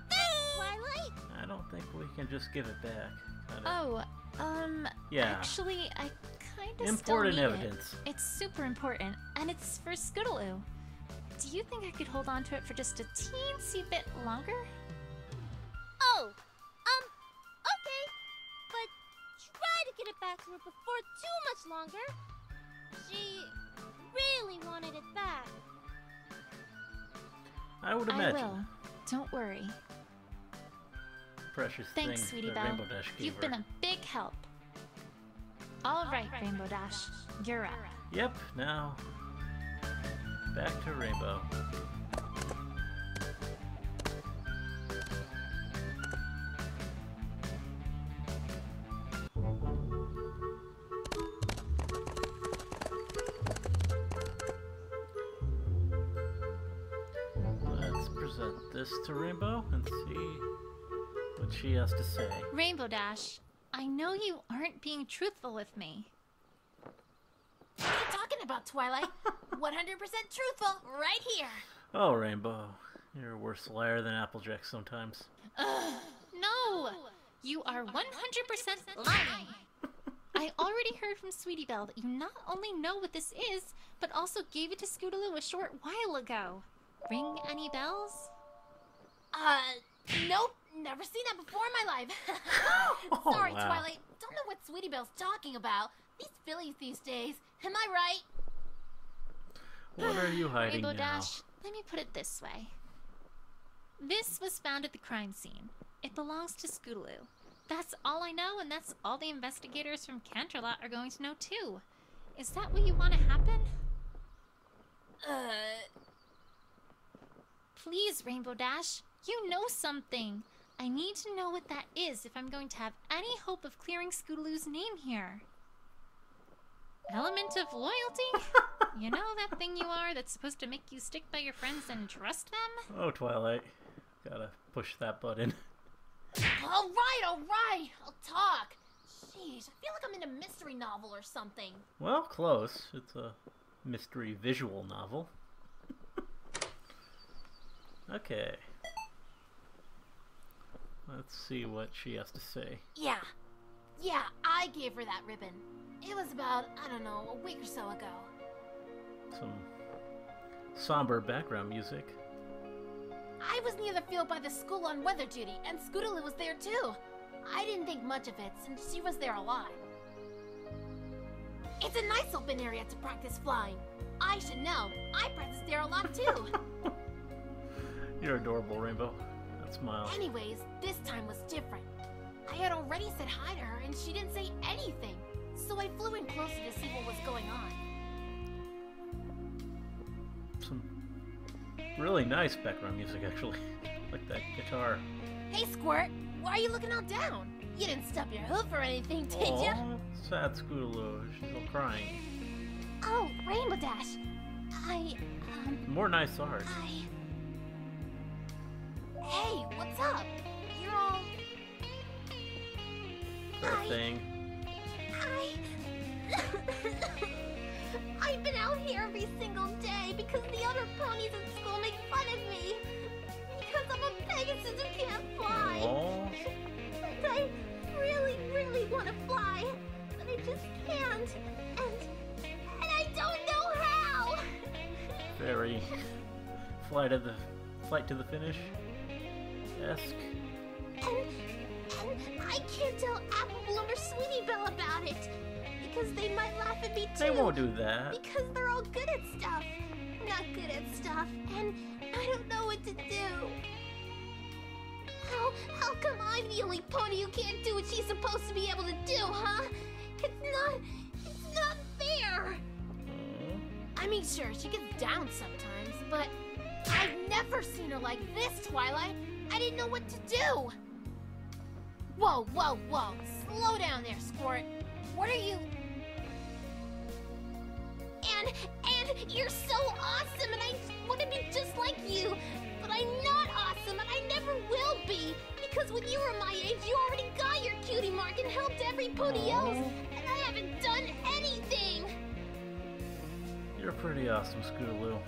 Thanks, Twilight. I don't think we can just give it back. Kinda. Oh, Yeah. actually, I kind of Important still need evidence. It. It's super important, and it's for Scootaloo. Do you think I could hold on to it for just a teensy bit longer? Oh, okay. But try to get it back to her before too much longer. She really wanted it back. I would I imagine. will. Don't worry. Precious Thanks, thing Sweetie that Belle. Rainbow Dash gave You've her. been a big help. All right, Rainbow Dash. You're up. Yep, now back to Rainbow. Let's present this to Rainbow and see what she has to say. Rainbow Dash, I know you aren't being truthful with me. What are you talking about, Twilight? 100% truthful, right here. Oh, Rainbow, you're a worse liar than Applejack sometimes. No! You are 100% lying. I I already heard from Sweetie Belle that you not only know what this is, but also gave it to Scootaloo a short while ago. Ring any bells? Nope. Never seen that before in my life. Sorry, wow. Twilight. Don't know what Sweetie Belle's talking about. These fillies these days. Am I right? What are you hiding Rainbow now? Dash, let me put it this way. This was found at the crime scene. It belongs to Scootaloo. That's all I know, and that's all the investigators from Canterlot are going to know too. Is that what you want to happen? Please, Rainbow Dash, you know something. I need to know what that is if I'm going to have any hope of clearing Scootaloo's name here. Element of loyalty? You know that thing you are that's supposed to make you stick by your friends and trust them? Oh, Twilight. Gotta push that button. All right. I'll talk. Jeez, I feel like I'm in a mystery novel or something. Well, close. It's a mystery visual novel. Okay. Let's see what she has to say. Yeah, I gave her that ribbon. It was about, I don't know, a week or so ago. Some somber background music. I was near the field by the school on weather duty, and Scootaloo was there too. I didn't think much of it, since she was there a lot. It's a nice open area to practice flying. I should know. I practice there a lot too. You're adorable, Rainbow. That smile. Anyways, this time was different. I had already said hi to her, and she didn't say anything. So I flew in closer to see what was going on. Some really nice background music, actually. Like that guitar. Hey, Squirt, why are you looking all down? You didn't stub your hoof or anything, did ya? Aw, sad Scootaloo. She's all crying. Oh, Rainbow Dash. More nice art. Hey, what's up? You're all... Poor thing. I've been out here every single day because the other ponies in school make fun of me. Because I'm a Pegasus who can't fly. Aww. And I really, really want to fly, but I just can't. And I don't know how. Very flight to the finish. Esque. And I can't tell Applebloom or Sweetie Belle about it. Because they might laugh at me too. They won't do that. Because they're all good at stuff. Not good at stuff. And I don't know what to do. How come I'm the only pony who can't do what she's supposed to be able to do, huh? It's not fair. I mean, sure, she gets down sometimes, but I've never seen her like this, Twilight. I didn't know what to do. Whoa. Slow down there, Squirt. What are you... And you're so awesome, and I want to be just like you. But I'm not awesome, and I never will be. Because when you were my age, you already got your cutie mark and helped every pony else. And I haven't done anything. You're pretty awesome, Scootaloo.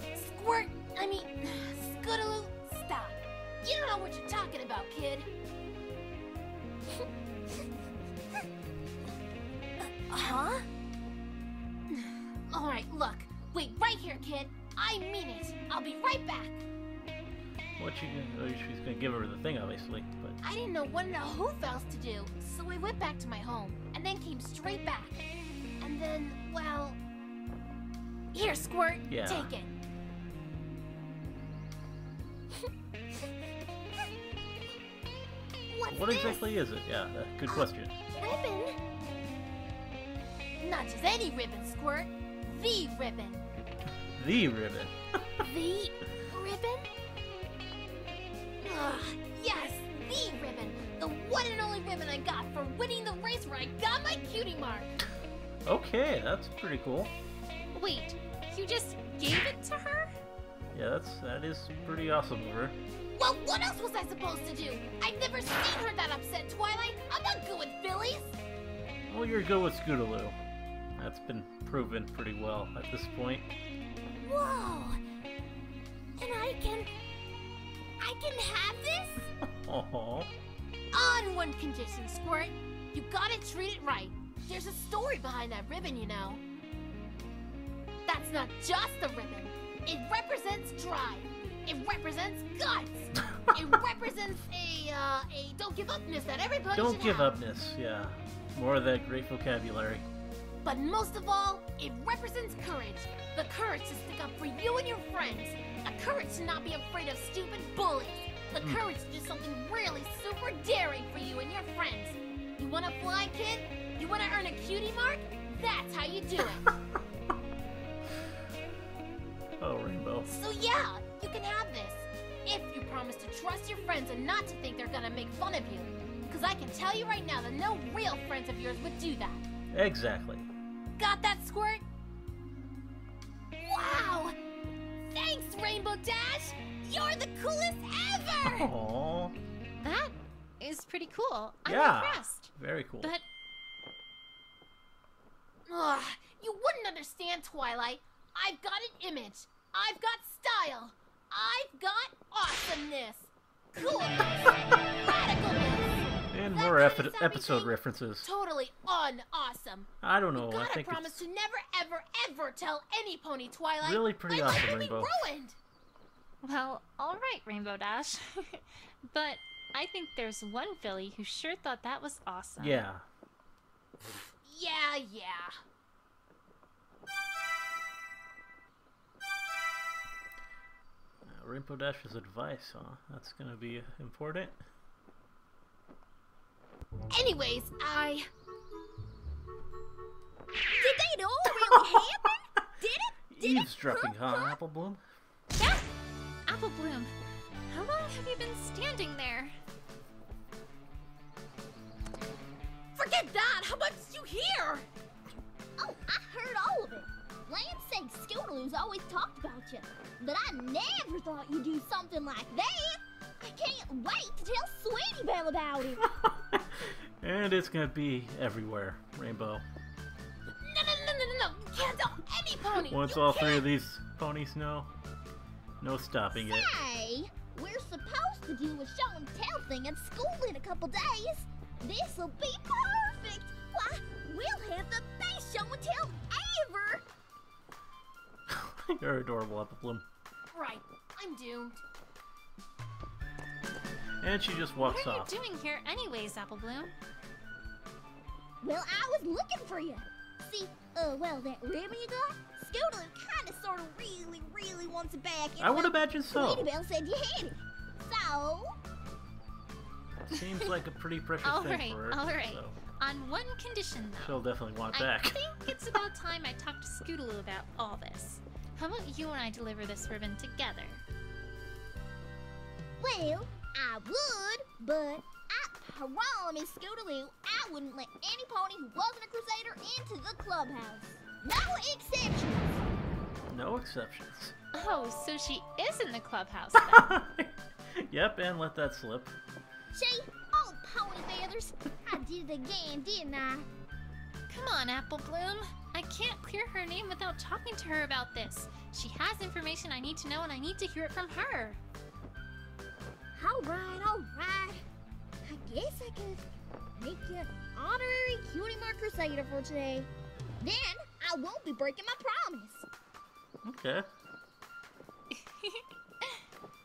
Scootaloo, stop. You don't know what you're talking about, kid. Huh? Alright, look. Wait right here, kid. I mean it. I'll be right back. What you gonna... Oh, she's gonna give her the thing, obviously, but... I didn't know what in a hoof else to do, so I went back to my home, and then came straight back. And then, well... Here, Squirt. Yeah. Take it. What exactly is it? Yeah, good question. Ribbon? Not just any ribbon, Squirt. The ribbon. The ribbon. The ribbon? Yes, the ribbon. The one and only ribbon I got for winning the race where I got my cutie mark. Okay, that's pretty cool. Wait, you just gave it to her? Yeah, that is pretty awesome of her. Well, what else was I supposed to do? I've never seen her that upset, Twilight. I'm not good with fillies. Well, you're good with Scootaloo. That's been proven pretty well at this point. Whoa. And I can have this? Oh. On one condition, Squirt. You gotta treat it right. There's a story behind that ribbon, you know. That's not just a ribbon. It represents drive. It represents guts. It represents a don't give upness that everybody Don't should give have. upness, yeah. More of that great vocabulary. But most of all, it represents courage. The courage to stick up for you and your friends. A courage to not be afraid of stupid bullies. The courage to do something really super daring for you and your friends. You wanna fly, kid? You wanna earn a cutie mark? That's how you do it. Oh, Rainbow. So yeah, you can have this. If you promise to trust your friends and not to think they're gonna make fun of you. Because I can tell you right now that no real friends of yours would do that. Exactly. Got that, Squirt? Wow! Thanks, Rainbow Dash! You're the coolest ever! Aww. That is pretty cool. I'm Yeah. impressed. Very cool. But Ugh, you wouldn't understand, Twilight. I've got an image. I've got style. I've got awesomeness. Coolness. Radicalness. And That more kind of sappy episode thing? references. Totally unawesome. I don't know. You I gotta think promise it's to never, ever, ever tell any pony, Twilight. really pretty My life awesome, will be Rainbow. ruined. well, all right, Rainbow Dash. But I think there's one filly who sure thought that was awesome. Yeah. Yeah. Rainbow Dash's advice, huh? That's gonna be important. Anyways, Did they all really happen? Did it? Eavesdropping, huh, Apple Bloom? Yeah! Apple Bloom, how long have you been standing there? Forget that! How much did you hear? Oh, I heard all of it. Lance said Scootaloo's always talked about you, but I never thought you'd do something like that. I can't wait to tell Sweetie Belle about it. And it's gonna be everywhere, Rainbow. No. You can't tell any pony. Once You all can't. three of these ponies know, no stopping it. Hey, we're supposed to do a show and tell thing at school in a couple days. This'll be perfect. Why, we'll have the best show and tell ever. You're adorable, Apple Bloom. Right, I'm doomed. And she just What walks are off. you doing here anyways, Apple Bloom? Well, I was looking for you. See, well, that ribbon you got, Scootaloo kind of, sort of, really wants it back. And, I would well, imagine so. Sweetie Belle said you had it. So, Seems like a pretty precious thing for her. all right. So On one condition, though. she'll definitely want it I back. think it's about time I talked to Scootaloo about all this. How about you and I deliver this ribbon together? well, I would, but I promise Scootaloo I wouldn't let any pony who wasn't a crusader into the clubhouse. No exceptions. No exceptions. Oh, so she is in the clubhouse then. Yep, and let that slip. See, old pony feathers. I did it again, didn't I? Come on, Apple Bloom. I can't clear her name without talking to her about this. She has information I need to know and I need to hear it from her. All right. I guess I could make you an honorary cutie mark crusader for today. Then I won't be breaking my promise. Okay.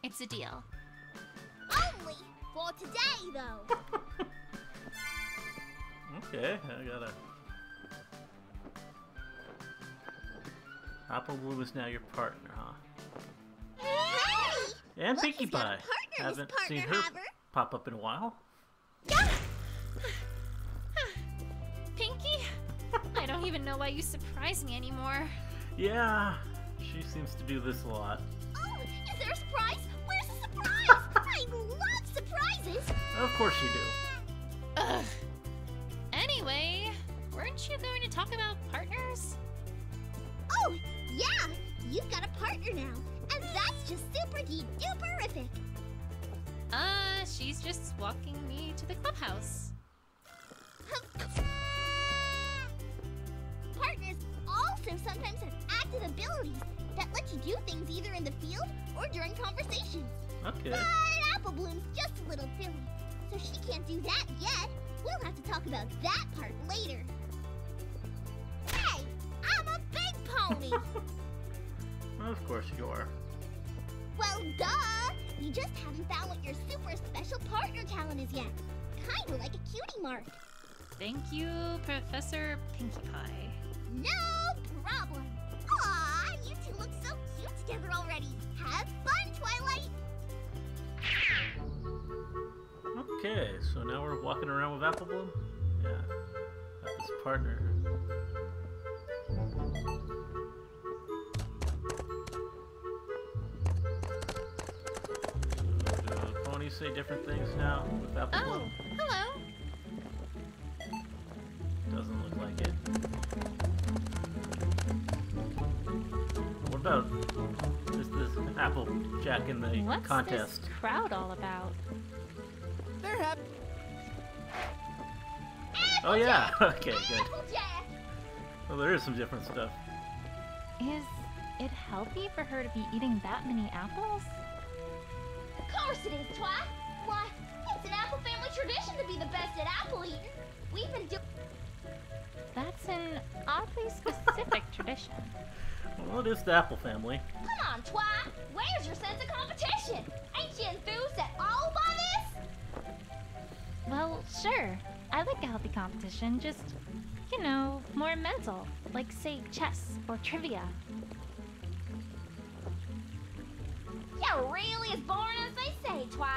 It's a deal. Only for today, though. Okay, I gotta... Apple Bloom is now your partner, huh? Hey! And Look, Pinkie he's got a Pie. partner, his Haven't partner seen her haver. pop up in a while. Pinkie? I don't even know why you surprise me anymore. Yeah, she seems to do this a lot. Oh, is there a surprise? Where's the surprise? I love surprises. Of course you do. Ugh. Anyway, weren't you going to talk about partners? Oh, yeah, you've got a partner now, and that's just super-duper-ific. She's just walking me to the clubhouse. Partners also sometimes have active abilities that let you do things either in the field or during conversations. Okay. But Apple Bloom's just a little filly, so she can't do that yet. We'll have to talk about that part later. me. Of course you are. Well, duh! You just haven't found what your super special partner talent is yet. Kinda like a cutie mark. Thank you, Professor Pinkie Pie. No problem. Aw, you two look so cute together already. Have fun, Twilight. Okay, so now we're walking around with Apple Bloom? Yeah. Got this partner. Do ponies say different things now with Apple Oh, Bloom? hello. Doesn't look like it. What about just this Applejack in the What's contest? this crowd all about? They're happy. Oh yeah, okay, good. Applejack! Well, there is some different stuff. Is it healthy for her to be eating that many apples? Of course it is, Twi. Why, it's an apple family tradition to be the best at apple eating. We've been doing... That's an oddly specific tradition. Well, it is the Apple family. Come on, Twi. Where's your sense of competition? Ain't you enthused at all by this? Well, sure. I like a healthy competition, just, you know, more mental. Like, say, chess or trivia. You're really as boring as they say, Twi.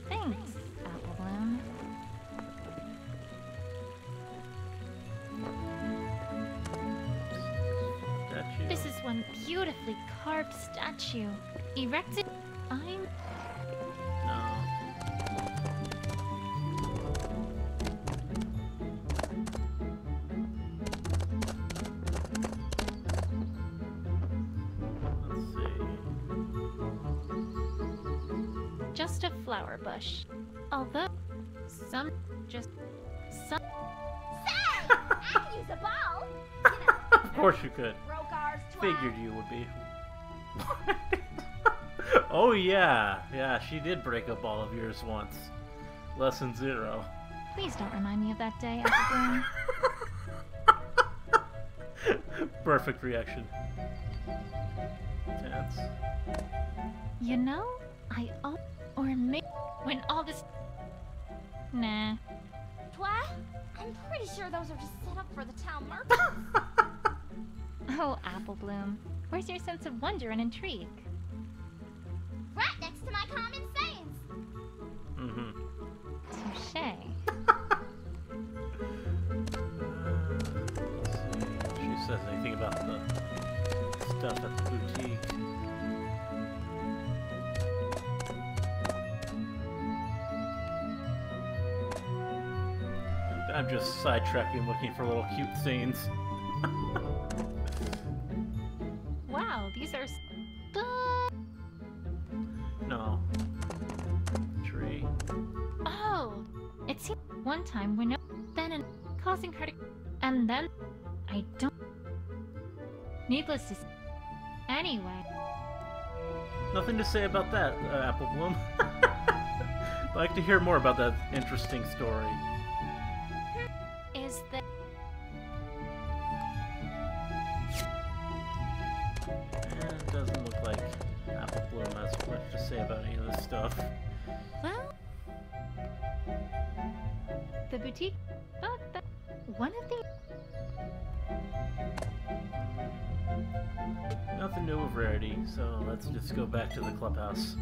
Thanks, Apple Bloom. Statue. This is one beautifully carved statue. Erected... I'm... No. Let's see. just a flower bush. Although, some... Say! I can use a ball! You know, Of course you could. broke ours twice. Figured you would be. Oh yeah, yeah, she did break up all of yours once. Lesson 0. Please don't remind me of that day, Appleburn. Perfect reaction. Tense. You know, or maybe when all this... Nah. Twi, I'm pretty sure those are just set up for the town merchants. Oh, Applebloom. Where's your sense of wonder and intrigue? Right next to my common sayings. Mm-hmm. Touché. Let's see if she says anything about the stuff at the boutique. I'm just sidetracking, looking for little cute scenes. Wow, these are... No. Tree. Oh! It seemed one time when then and causing her to... And then... I don't... Needless to say... Anyway... Nothing to say about that, Applebloom. I'd like to hear more about that interesting story. Is that... And it doesn't look like Applebloom has much to say about any of this stuff. Well... The boutique... But that... One of the... Nothing new of rarity, so let's just go back to the clubhouse.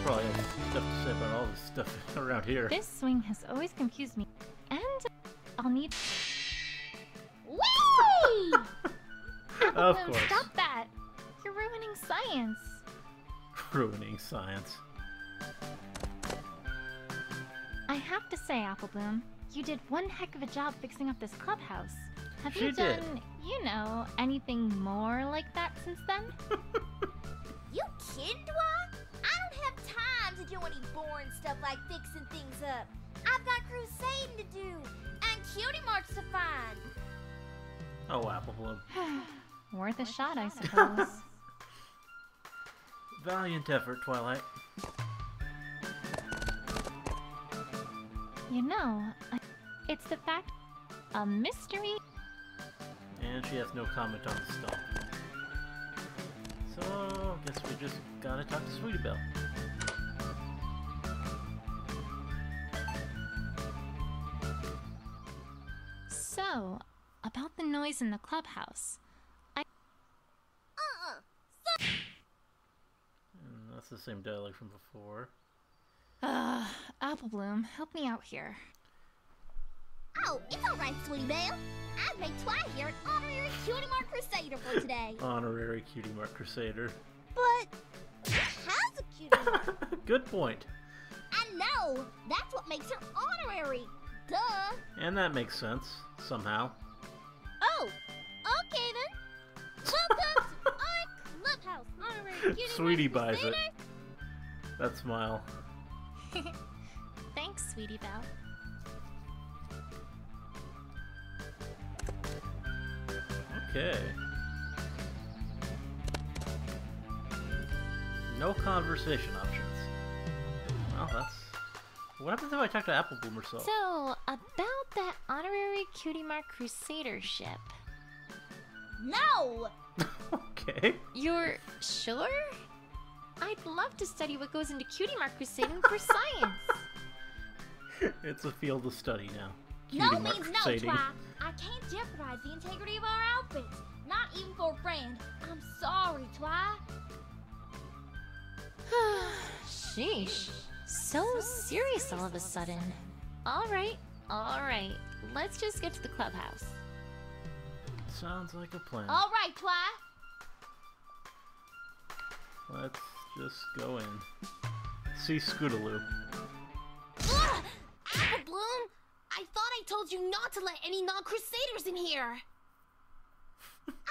Probably have stuff to say about all this stuff around here. This swing has always confused me. And... I'll need... Whee! Of Applebloom, course. stop that! You're ruining science. Ruining science. I have to say, Applebloom, you did one heck of a job fixing up this clubhouse. Have She you done, did. you know, anything more like that since then? You kidding, Dwa? I don't have time to do any boring stuff like fixing things up. I've got crusading to do and cutie marks to find. Oh, Applebloom. Worth a shot, I suppose. Valiant effort, Twilight. You know, it's the fact a mystery. And she has no comment on the stump. So, I guess we just gotta talk to Sweetie Belle. So, about the noise in the clubhouse. And that's the same dialogue from before. Applebloom, help me out here. Oh, it's alright, Sweetie Belle. I've made Twi here an honorary cutie mark crusader for today. Honorary Cutie Mark Crusader. But who has a cutie mark? Good point. I know. That's what makes her honorary. Duh. And that makes sense, somehow. Oh, okay then. Welcome to our clubhouse, honorary cutie Sweetie mark buys it. crusader. That smile. Thanks, Sweetie Belle. Okay. No conversation options. Well, that's... What happens if I talk to Applebloom herself? So, about that honorary Cutie Mark Crusader ship. No. Okay. You're sure? I'd love to study what goes into Cutie Mark Crusading for science. It's a field of study now. No Cutie Mark means no, Crusading. Twi. I can't jeopardize the integrity of our outfits. Not even for a friend. I'm sorry, Twi. Sheesh. So serious all of a sudden. Alright. Let's just get to the clubhouse. Sounds like a plan. All right, Twi. Let's just go in. See Scootaloo. Ugh! Applebloom! I thought I told you not to let any non-crusaders in here!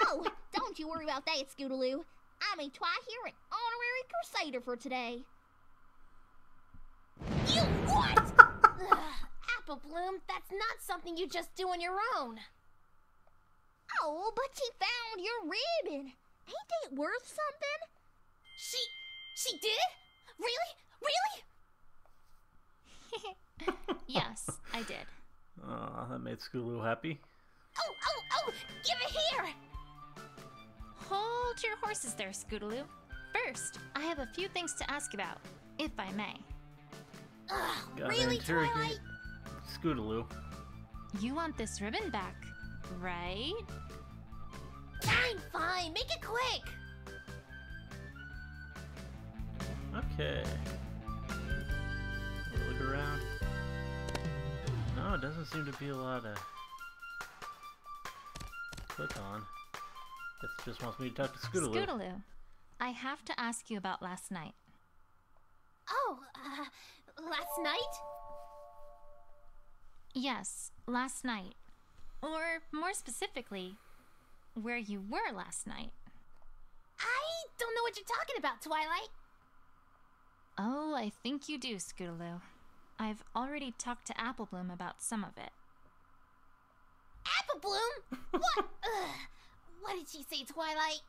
Oh, don't you worry about that, Scootaloo. I made Twi here an honorary crusader for today. You what? Ugh, Applebloom, that's not something you just do on your own. Oh, but she found your ribbon. Ain't it worth something? She did? Really? Yes, I did. Aw, that made Scootaloo happy. Oh, give it here! Hold your horses there, Scootaloo. First, I have a few things to ask about, if I may. Ugh, Gotta really, interrogate Twilight? Scootaloo. You want this ribbon back, right? Fine, make it quick! Okay. Look around. No, it doesn't seem to be a lot to click on. It just wants me to talk to Scootaloo. Scootaloo, I have to ask you about last night. Oh, last night? Yes, last night. Or more specifically, where you were last night. I don't know what you're talking about, Twilight. Oh, I think you do, Scootaloo. I've already talked to Applebloom about some of it. Applebloom? What? Ugh. What did she say, Twilight?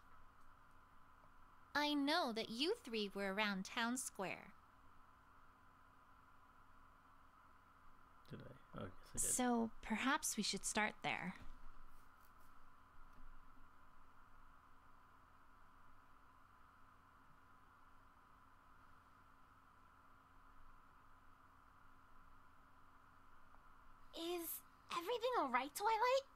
I know that you three were around town square. Did I? Oh, yes, I did. So perhaps we should start there. Is everything alright, Twilight?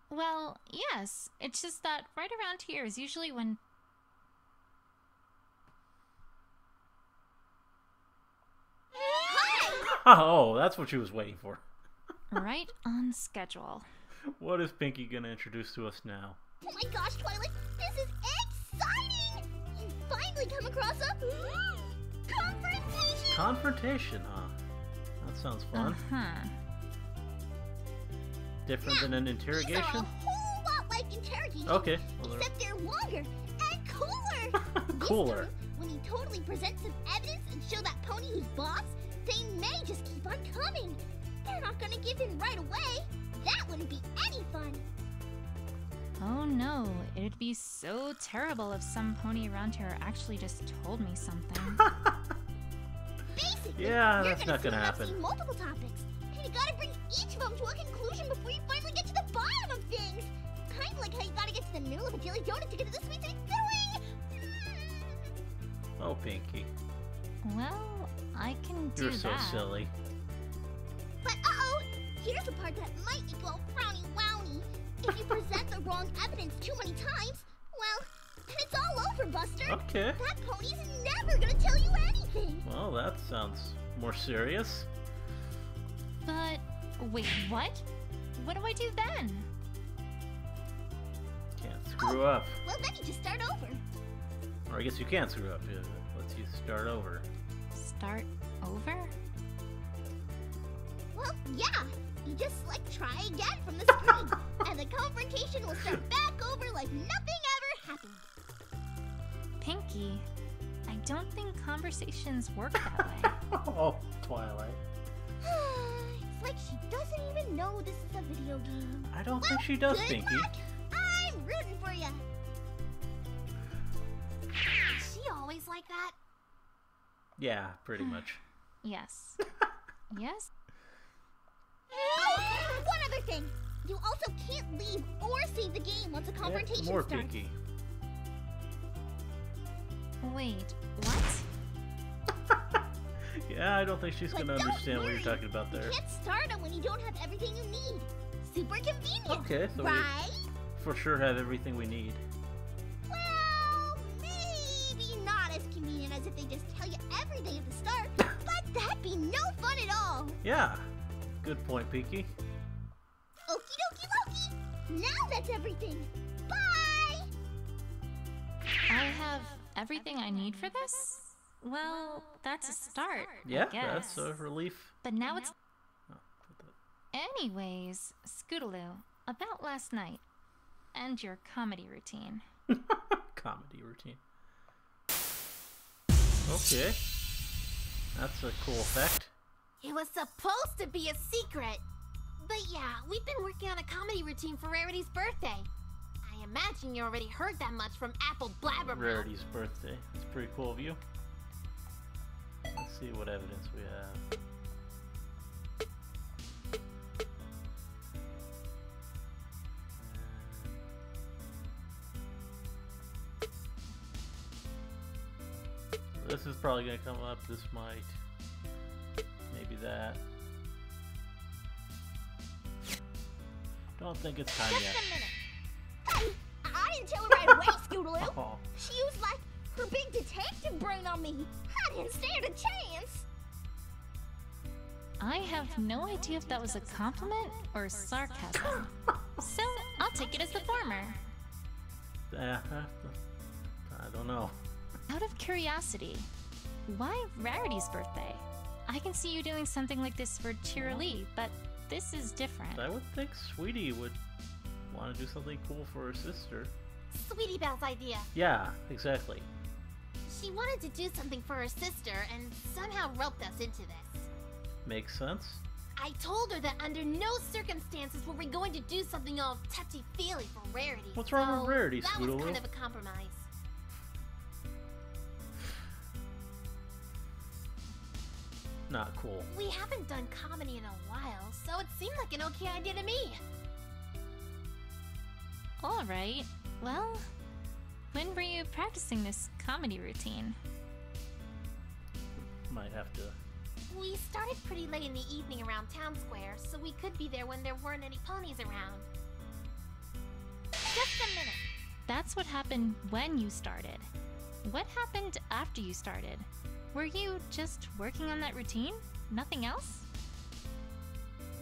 Well, yes. It's just that right around here is usually when... Oh, that's what she was waiting for. right on schedule. What is Pinky gonna introduce to us now? Oh my gosh, Twilight, this is exciting! You finally come across a confrontation! confrontation, huh? That sounds fun. Different than an interrogation? These are a whole lot like interrogation. Okay. Well, except they're longer and cooler. Cooler. This time, when you totally present some evidence and show that pony who's boss, they may just keep on coming. They're not gonna give in right away. That wouldn't be any fun. Oh no, it'd be so terrible if some pony around here actually just told me something. Basically, yeah, you're that's not gonna happen. See multiple topics, and you gotta bring each of them to a conclusion before you finally get to the bottom of things. Kind of like how you gotta get to the middle of a jelly donut to get to the sweet filling. Oh, Pinky. Well, I can do You're so that. silly. But here's the part that might make you all frowny wowny. If you present the wrong evidence too many times, well, then it's all over, Buster. Okay. That pony's never gonna tell you anything. Well, that sounds more serious. But, wait, what? What do I do then? Can't screw up. Well, then you just start over. Or I guess you can't screw up. It lets you start over. Start over? Well, yeah. You just, try again from the screen. And the confrontation will start back over like nothing ever happened. Pinky, I don't think conversations work that way. Oh, Twilight. It's like she doesn't even know this is a video game. I don't think she does, good Pinky. luck. I'm rooting for you. Is she always like that? Yeah, pretty much. Yes. Yes? Oh, one other thing. You also can't leave or save the game once a confrontation more starts. Pinky. Wait, what? Yeah, I don't think she's gonna Don't understand what you're worry. talking about there. You can't start it when you don't have everything you need. Super convenient. Okay, so right? we for sure have everything we need. Well, maybe not as convenient as if they just tell you everything at the start, but that'd be no fun at all. Yeah, good point, Pinky. Okie dokie Loki. Now that's everything. Bye. I have everything I need for this? Well, that's a start, Yeah, I guess. that's a relief. But now it's... Oh, put that- Anyways, Scootaloo, about last night, and your comedy routine. Comedy routine. Okay. That's a cool effect. It was supposed to be a secret. But yeah, we've been working on a comedy routine for Rarity's birthday. I imagine you already heard that much from Apple Blabbermouth. Rarity's birthday. It's pretty cool of you. Let's see what evidence we have. This is probably going to come up. This might. Maybe that. Don't think it's time Just yet. a minute. Hey, I didn't tell her right away, Scootaloo. Oh. She used her big detective brain on me. I didn't stand a chance. I have no idea if that was a compliment or sarcasm. So, I'll take it as the former. I don't know. Out of curiosity, why Rarity's birthday? I can see you doing something like this for Cheerilee, but this is different. I would think Sweetie would want to do something cool for her sister. Sweetie Belle's idea. Yeah, exactly. She wanted to do something for her sister and somehow roped us into this. Makes sense. I told her that under no circumstances were we going to do something all touchy-feely for Rarity. What's wrong with Rarity, That was Scootaloo? kind of a compromise. Not cool. We haven't done comedy in a while, so it seemed like an okay idea to me. Alright, well, when were you practicing this comedy routine? Might have to. We started pretty late in the evening around Town Square, so we could be there when there weren't any ponies around. Just a minute. That's what happened when you started. What happened after you started? Were you just working on that routine? Nothing else?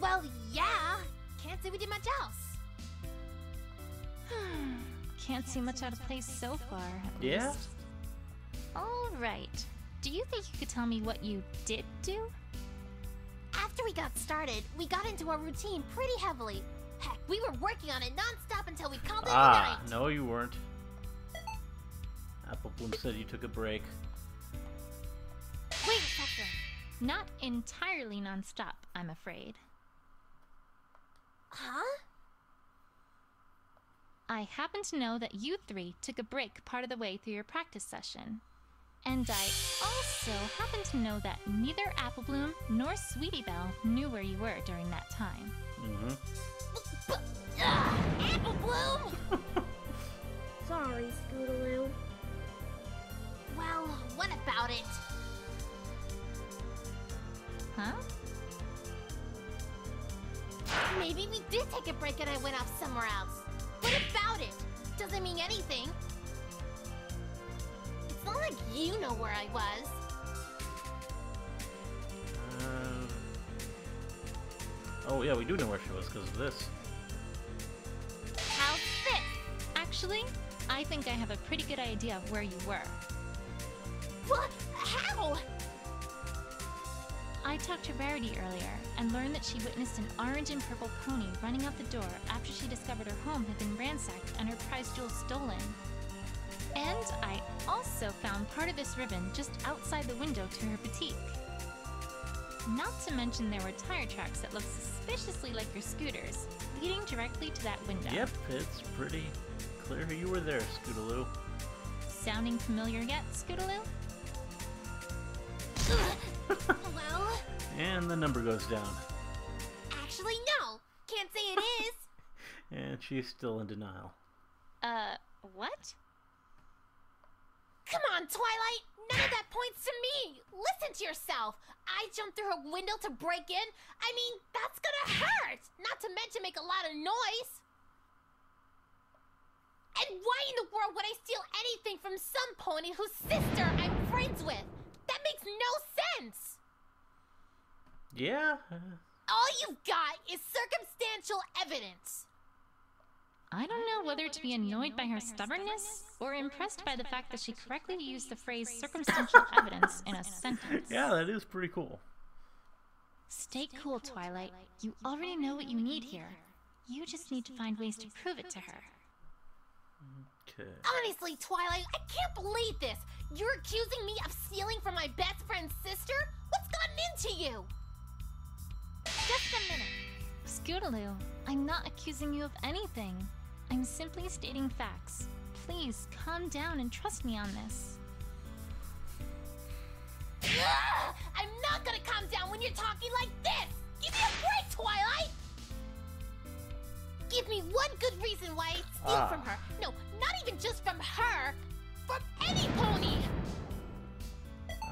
Well, yeah. Can't say we did much else. Can't see much out of place so far, at Yeah? least. Alright. do you think you could tell me what you did do? After we got started, we got into our routine pretty heavily. Heck, we were working on it non-stop until we called it a night. No you weren't. Apple Bloom said you took a break. Wait a second. Not entirely non-stop, I'm afraid. Huh? I happen to know that you three took a break part of the way through your practice session. And I also happen to know that neither Apple Bloom nor Sweetie Belle knew where you were during that time. Apple Bloom! Sorry, Scootaloo. Well, what about it? Huh? Maybe we did take a break and I went off somewhere else. What about it? Doesn't mean anything. It's not like you know where I was. Oh yeah, we do know where she was because of this. How's this? Actually, I think I have a pretty good idea of where you were. What? How? I talked to Rarity earlier and learned that she witnessed an orange and purple pony running out the door after she discovered her home had been ransacked and her prize jewels stolen. And I also found part of this ribbon just outside the window to her boutique. Not to mention there were tire tracks that looked suspiciously like your scooters, leading directly to that window. Yep, it's pretty clear you were there, Scootaloo. Sounding familiar yet, Scootaloo? Well... And the number goes down. Actually, no! Can't say it is! And she's still in denial. What? Come on, Twilight! None of that points to me! Listen to yourself! I jumped through her window to break in? I mean, that's gonna hurt! Not to mention make a lot of noise! And why in the world would I steal anything from some pony whose sister I'm friends with? That makes no sense! Yeah. All you've got is circumstantial evidence. I don't know whether to be annoyed by her stubbornness or impressed by the fact that she correctly used the phrase circumstantial evidence in a sentence. Yeah, that is pretty cool. Stay cool, Twilight. You already know what you need here. You just need to find ways to prove it to her. Okay. Honestly, Twilight, I can't believe this! You're accusing me of stealing from my best friend's sister? What's gotten into you? Just a minute. Scootaloo, I'm not accusing you of anything. I'm simply stating facts. Please, calm down and trust me on this. Ugh! I'm not gonna calm down when you're talking like this! Give me a break, Twilight! Give me one good reason why I steal from her. No, not even just from her. From any pony!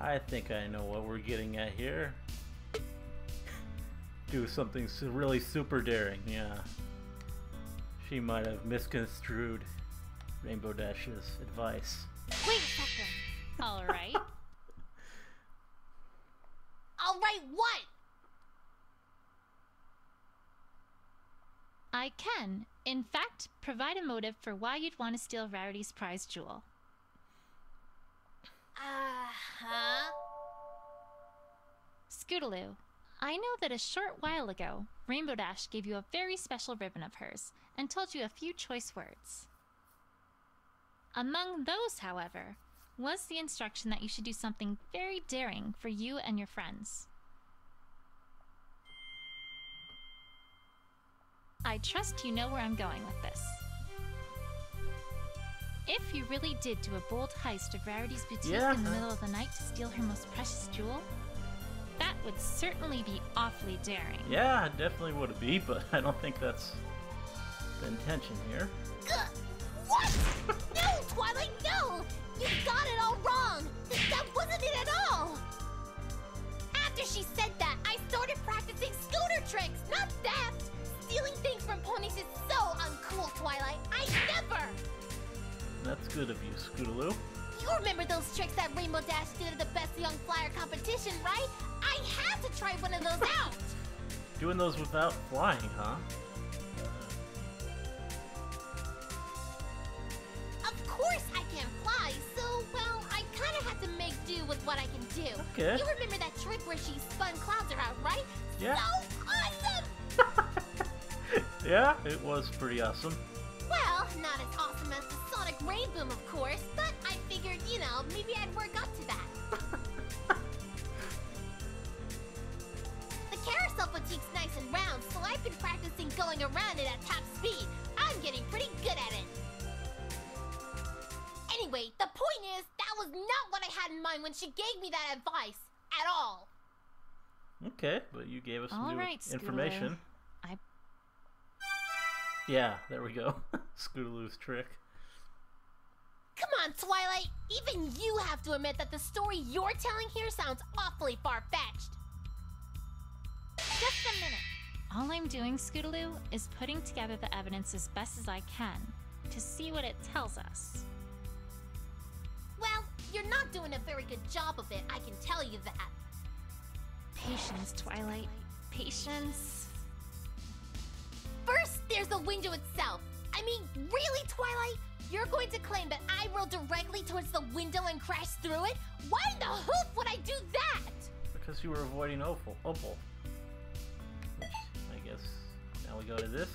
I think I know what we're getting at here. Do something really super daring, yeah. She might have misconstrued Rainbow Dash's advice. Wait a second. Alright. Alright, what? I can, in fact, provide a motive for why you'd want to steal Rarity's prize jewel. Uh-huh. Scootaloo, I know that a short while ago, Rainbow Dash gave you a very special ribbon of hers and told you a few choice words. Among those, however, was the instruction that you should do something very daring for you and your friends. I trust you know where I'm going with this. If you really did do a bold heist of Rarity's boutique in the middle of the night to steal her most precious jewel, that would certainly be awfully daring. Yeah, it definitely would be, but I don't think that's the intention here. What? No, Twilight, no! You got it all wrong! That wasn't it at all! After she said that, I started practicing scooter tricks, not theft! Stealing things from ponies is so uncool, Twilight. I never! That's good of you, Scootaloo. You remember those tricks that Rainbow Dash did at the Best Young Flyer competition, right? I had to try one of those out! Doing those without flying, huh? Of course I can't fly, so, well, I kind of had to make do with what I can do. Okay. You remember that trick where she spun clouds around, right? Yeah. So awesome! Yeah, it was pretty awesome. Well, not as awesome as the Sonic Rain Boom, of course, but I figured, you know, maybe I'd work up to that. The carousel boutique's nice and round, so I've been practicing going around it at top speed. I'm getting pretty good at it. Anyway, the point is, that was not what I had in mind when she gave me that advice. At all. Okay, but you gave us some All new right, Scootaloo. information. Yeah, there we go. Scootaloo's trick. Come on, Twilight. Even you have to admit that the story you're telling here sounds awfully far-fetched. Just a minute. All I'm doing, Scootaloo, is putting together the evidence as best as I can to see what it tells us. Well, you're not doing a very good job of it, I can tell you that. Patience, Twilight. Patience. First, there's the window itself. I mean, really, Twilight? You're going to claim that I rolled directly towards the window and crashed through it? Why in the hoop would I do that? Because you were avoiding Opal. Which, I guess, now we go to this.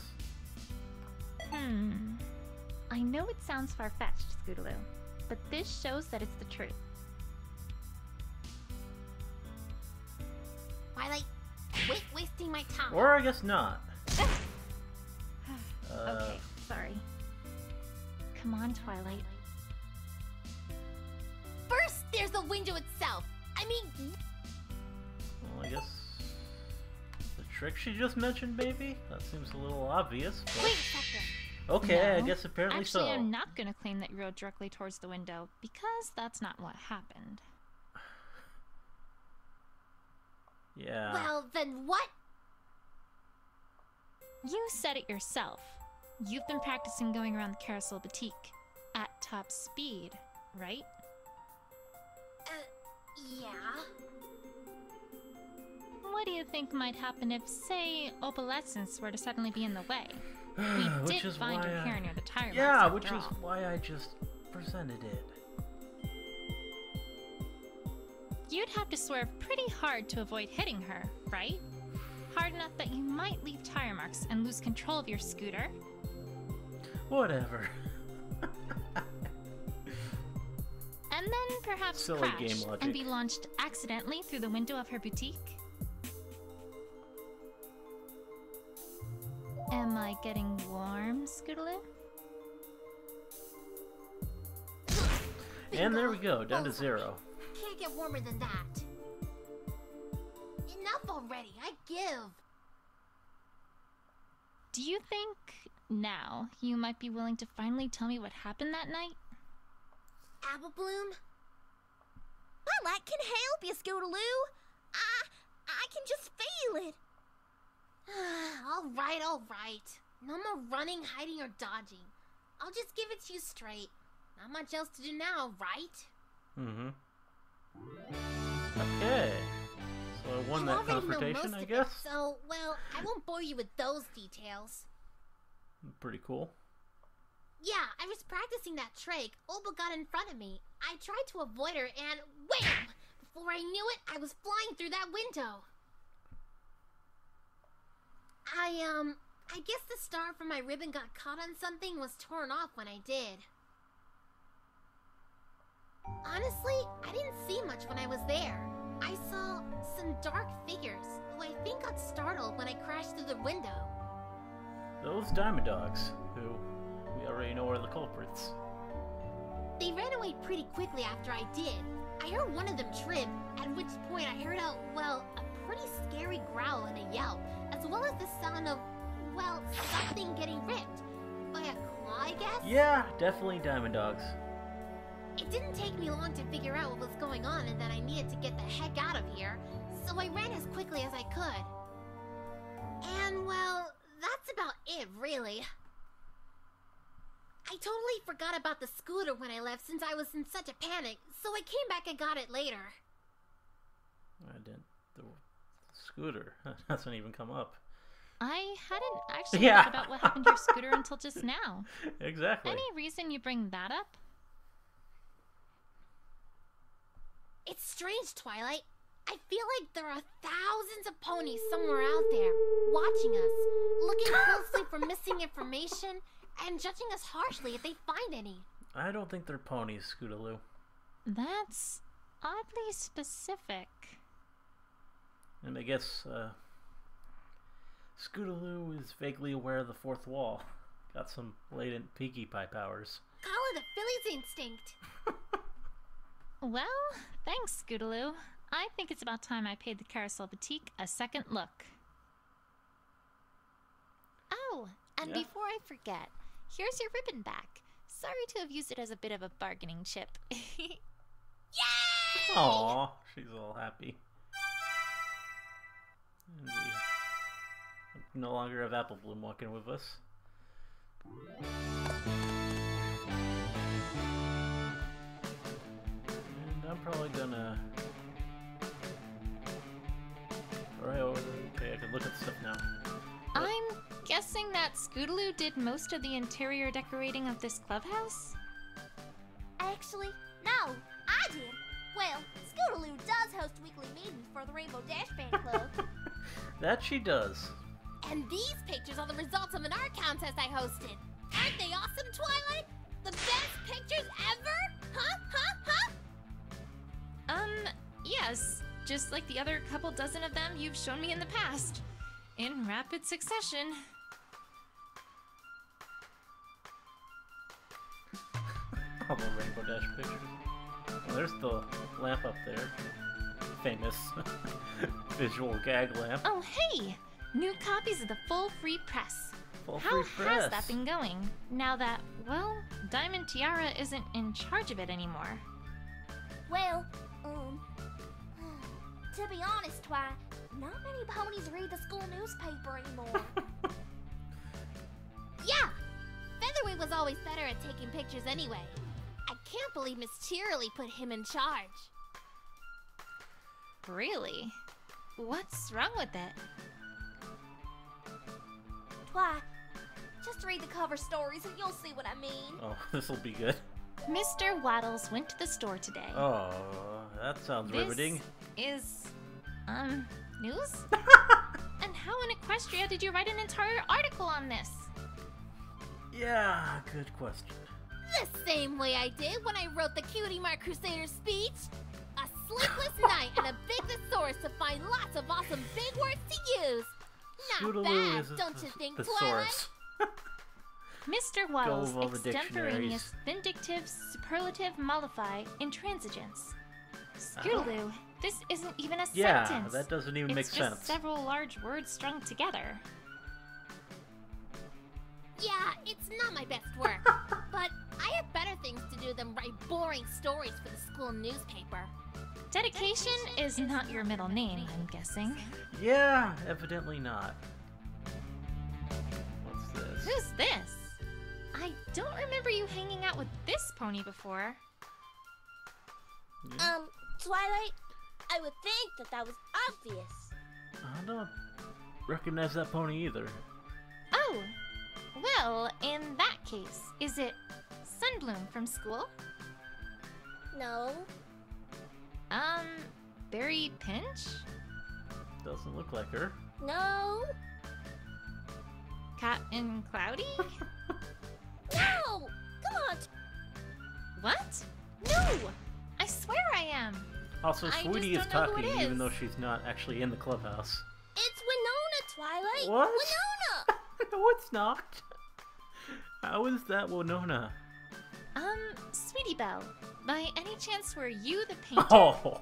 I know it sounds far-fetched, Scootaloo, but this shows that it's the truth. Twilight, quit wasting my time. Or I guess not. Okay, sorry. Come on, Twilight. First, there's the window itself. I mean... Well, I guess... the trick she just mentioned, maybe? That seems a little obvious, but... Wait a second. Okay, I No. guess apparently Actually, so. I'm not going to claim that you rode directly towards the window, because that's not what happened. Yeah. Well, then what? You said it yourself. You've been practicing going around the Carousel Boutique at top speed, right? Yeah. What do you think might happen if, say, opalescence were to suddenly be in the way? We Which did is find why her I- hair near the tire Yeah, marks, which after is all. why I just presented it. You'd have to swerve pretty hard to avoid hitting her, right? Hard enough that you might leave tire marks and lose control of your scooter. Whatever. And then perhaps Silly crash game logic. and be launched accidentally through the window of her boutique. Am I getting warm, Scootaloo? And there we go, down to 0. Can't get warmer than that. Enough already, I give. Do you think now you might be willing to finally tell me what happened that night? Apple Bloom? Well, I can help you, Scootaloo. I can just feel it. All right. No more running, hiding, or dodging. I'll just give it to you straight. Not much else to do now, right? Mm-hmm. Okay. So I won You that already know confrontation, most I of guess. it, so, well, I won't bore you with those details. Pretty cool. Yeah, I was practicing that trick. Opal got in front of me. I tried to avoid her and wham! Before I knew it, I was flying through that window. I guess the star from my ribbon got caught on something was torn off when I did. Honestly, I didn't see much when I was there. I saw some dark figures who I think got startled when I crashed through the window. Those Diamond Dogs, who we already know are the culprits. They ran away pretty quickly after I did. I heard one of them trip, at which point I heard a pretty scary growl and a yelp, as well as the sound of, well, something getting ripped. By a claw, I guess? Yeah, definitely Diamond Dogs. It didn't take me long to figure out what was going on and that I needed to get the heck out of here, so I ran as quickly as I could. And, well, that's about it, really. I totally forgot about the scooter when I left since I was in such a panic, so I came back and got it later. I didn't. The scooter hasn't even come up. I hadn't actually Yeah. thought about what happened to your scooter until just now. Exactly. Any reason you bring that up? It's strange, Twilight. I feel like there are thousands of ponies somewhere out there, watching us, looking closely for missing information, and judging us harshly if they find any. I don't think they're ponies, Scootaloo. That's oddly specific. And I guess, Scootaloo is vaguely aware of the fourth wall. Got some latent Pinkie Pie powers. Call it a Philly's instinct. Well, thanks, Scootaloo. I think it's about time I paid the Carousel Boutique a second look. Oh, and Yeah? before I forget, here's your ribbon back. Sorry to have used it as a bit of a bargaining chip. Yay! Aww, she's all happy. And we no longer have Apple Bloom walking with us. And I'm probably gonna... Alright, okay, I can look at stuff now. I'm guessing that Scootaloo did most of the interior decorating of this clubhouse? Actually, no, I did. Well, Scootaloo does host weekly meetings for the Rainbow Dash Fan Club. That she does. And these pictures are the results of an art contest I hosted. Aren't they awesome, Twilight? The best pictures ever? Huh? Yes. Just like the other couple dozen of them you've shown me in the past. In rapid succession. All the Rainbow Dash pictures. Oh, there's the lamp up there. Famous visual gag lamp. Oh, hey! New copies of the full free press. Full How free has press. that been going? Now that, well, Diamond Tiara isn't in charge of it anymore. Well, to be honest, why, not many ponies read the school newspaper anymore. Yeah! Featherweight was always better at taking pictures anyway. I can't believe Miss Cheerily put him in charge. Really? What's wrong with it? Why, just read the cover stories and you'll see what I mean. Oh, this'll be good. Mr. Waddles went to the store today. Oh, that sounds riveting. Is, news? And how in Equestria did you write an entire article on this? Yeah, good question. The same way I did when I wrote the Cutie Mark Crusader speech. A sleepless night and a big thesaurus to find lots of awesome big words to use. Not Scootaloo bad, is a don't you think, Twilight? thesaurus. Mr. Waddles, over all the extemporaneous, vindictive, superlative, mollify, intransigence. Scootaloo, this isn't even a Yeah, sentence. that doesn't even make It's just sense. several large words strung together. Yeah, it's not my best work, but I have better things to do than write boring stories for the school newspaper. Dedication is not your middle name, I'm guessing. Yeah, evidently not. What's this? Who's this? I don't remember you hanging out with this pony before. Yeah, Twilight, I would think that was obvious. I don't recognize that pony either. Oh! Well, in that case, is it Sunbloom from school? No. Berry Pinch? Doesn't look like her. No. Cotton Cloudy? No! Come on! What? No! I swear I am! Also, I Sweetie just is don't know who talking it even is. though she's not actually in the clubhouse. It's Winona, Twilight! What? Winona! No, it's not. How is that Winona? Sweetie Belle, by any chance were you the painter? Oh!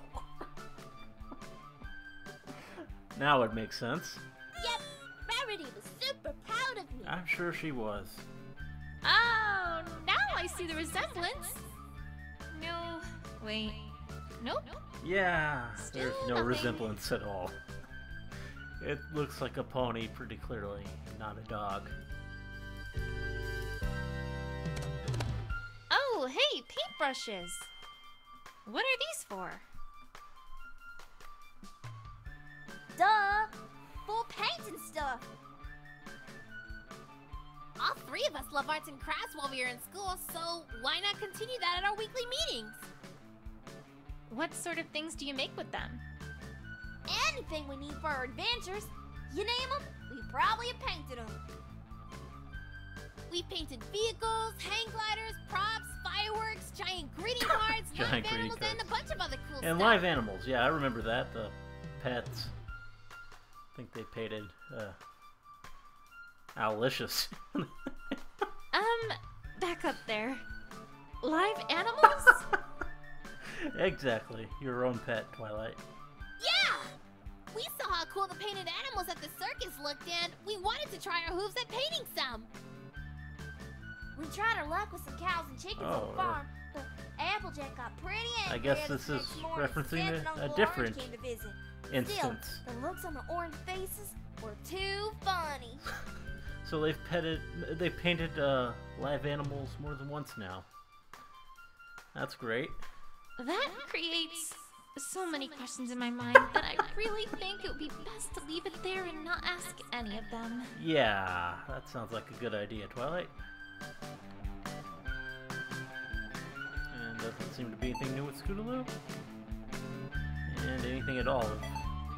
Now it makes sense. Yep, Rarity was super proud of me. I'm sure she was. Oh, now I see the resemblance. No, wait. Nope. Yeah, there's no nothing. resemblance at all. It looks like a pony pretty clearly, not a dog. Oh, hey, paintbrushes. What are these for? Duh! For paint and stuff. All three of us love arts and crafts while we are in school, so why not continue that at our weekly meetings? What sort of things do you make with them? Anything we need for our adventures. You name them, we probably have painted them. We painted vehicles, hang gliders, props, fireworks, giant greeting cards, live animals, and a bunch of other cool stuff. And live animals, yeah, I remember that. The pets. I think they painted Owlicious. Back up there. Live animals? Exactly. Your own pet, Twilight. Yeah! We saw how cool the painted animals at the circus looked, and we wanted to try our hooves at painting some. We tried our luck with some cows and chickens on the farm, but Applejack got pretty angry. I guess this is referencing a different instance. Still, the looks on the orange faces were too funny. So they've painted live animals more than once now. That's great. That creates so many questions in my mind that I really think it would be best to leave it there and not ask any of them. Yeah, that sounds like a good idea, Twilight. And doesn't seem to be anything new with Scootaloo. And anything at all with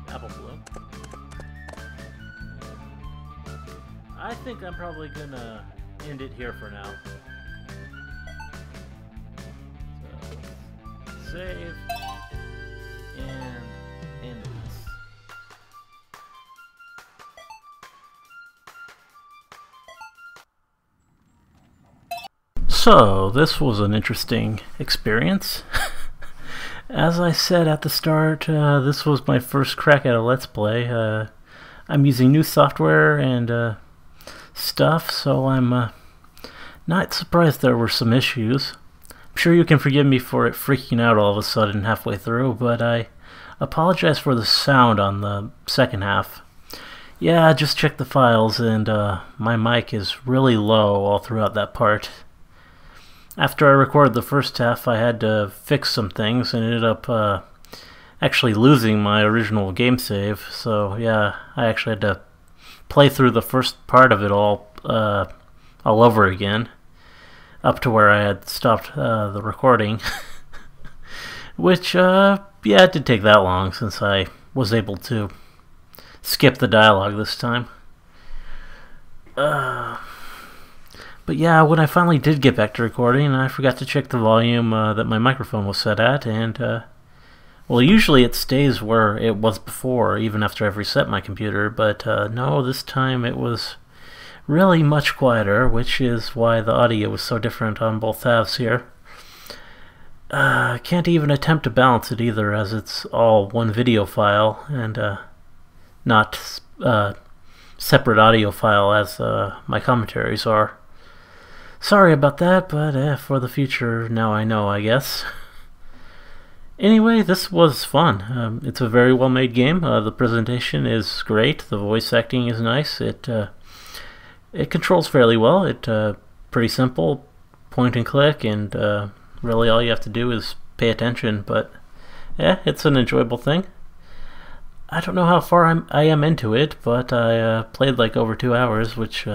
Apple Bloom. I think I'm probably gonna end it here for now. So, save and end this. So, this was an interesting experience. As I said at the start, this was my first crack at a Let's Play. I'm using new software and stuff, so I'm not surprised there were some issues. I'm sure you can forgive me for it freaking out all of a sudden halfway through, but I apologize for the sound on the second half. Yeah, I just checked the files, and my mic is really low all throughout that part. After I recorded the first half, I had to fix some things and ended up actually losing my original game save, so yeah, I actually had to play through the first part of it all over again, up to where I had stopped the recording. Which, yeah, it did take that long since I was able to skip the dialogue this time. But yeah, when I finally did get back to recording, I forgot to check the volume that my microphone was set at, and well, usually it stays where it was before, even after I've reset my computer, but no, this time it was really much quieter, which is why the audio was so different on both halves here. I can't even attempt to balance it either, as it's all one video file, and not separate audio file as my commentaries are. Sorry about that, but for the future, now I know, I guess. Anyway, this was fun. It's a very well-made game. The presentation is great. The voice acting is nice. It controls fairly well. It's pretty simple, point and click, and really all you have to do is pay attention. But yeah, it's an enjoyable thing. I don't know how far I am into it, but I played like over 2 hours, which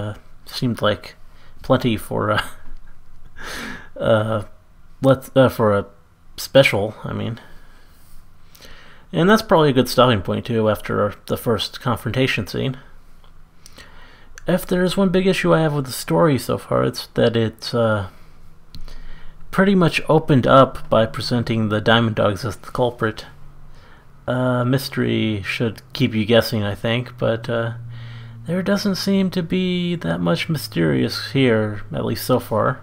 seemed like plenty for for a special, I mean. And that's probably a good stopping point too after the first confrontation scene. If there's one big issue I have with the story so far, it's that it's pretty much opened up by presenting the Diamond Dogs as the culprit. Mystery should keep you guessing, I think, but there doesn't seem to be that much mysterious here, at least so far.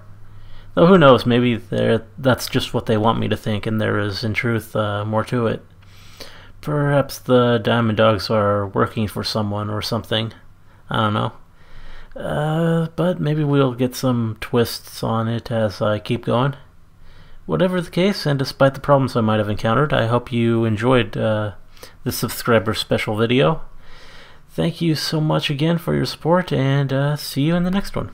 Though who knows, maybe that's just what they want me to think, and there is, in truth, more to it. Perhaps the Diamond Dogs are working for someone or something. I don't know. But maybe we'll get some twists on it as I keep going. Whatever the case, and despite the problems I might have encountered, I hope you enjoyed this subscriber special video. Thank you so much again for your support, and see you in the next one.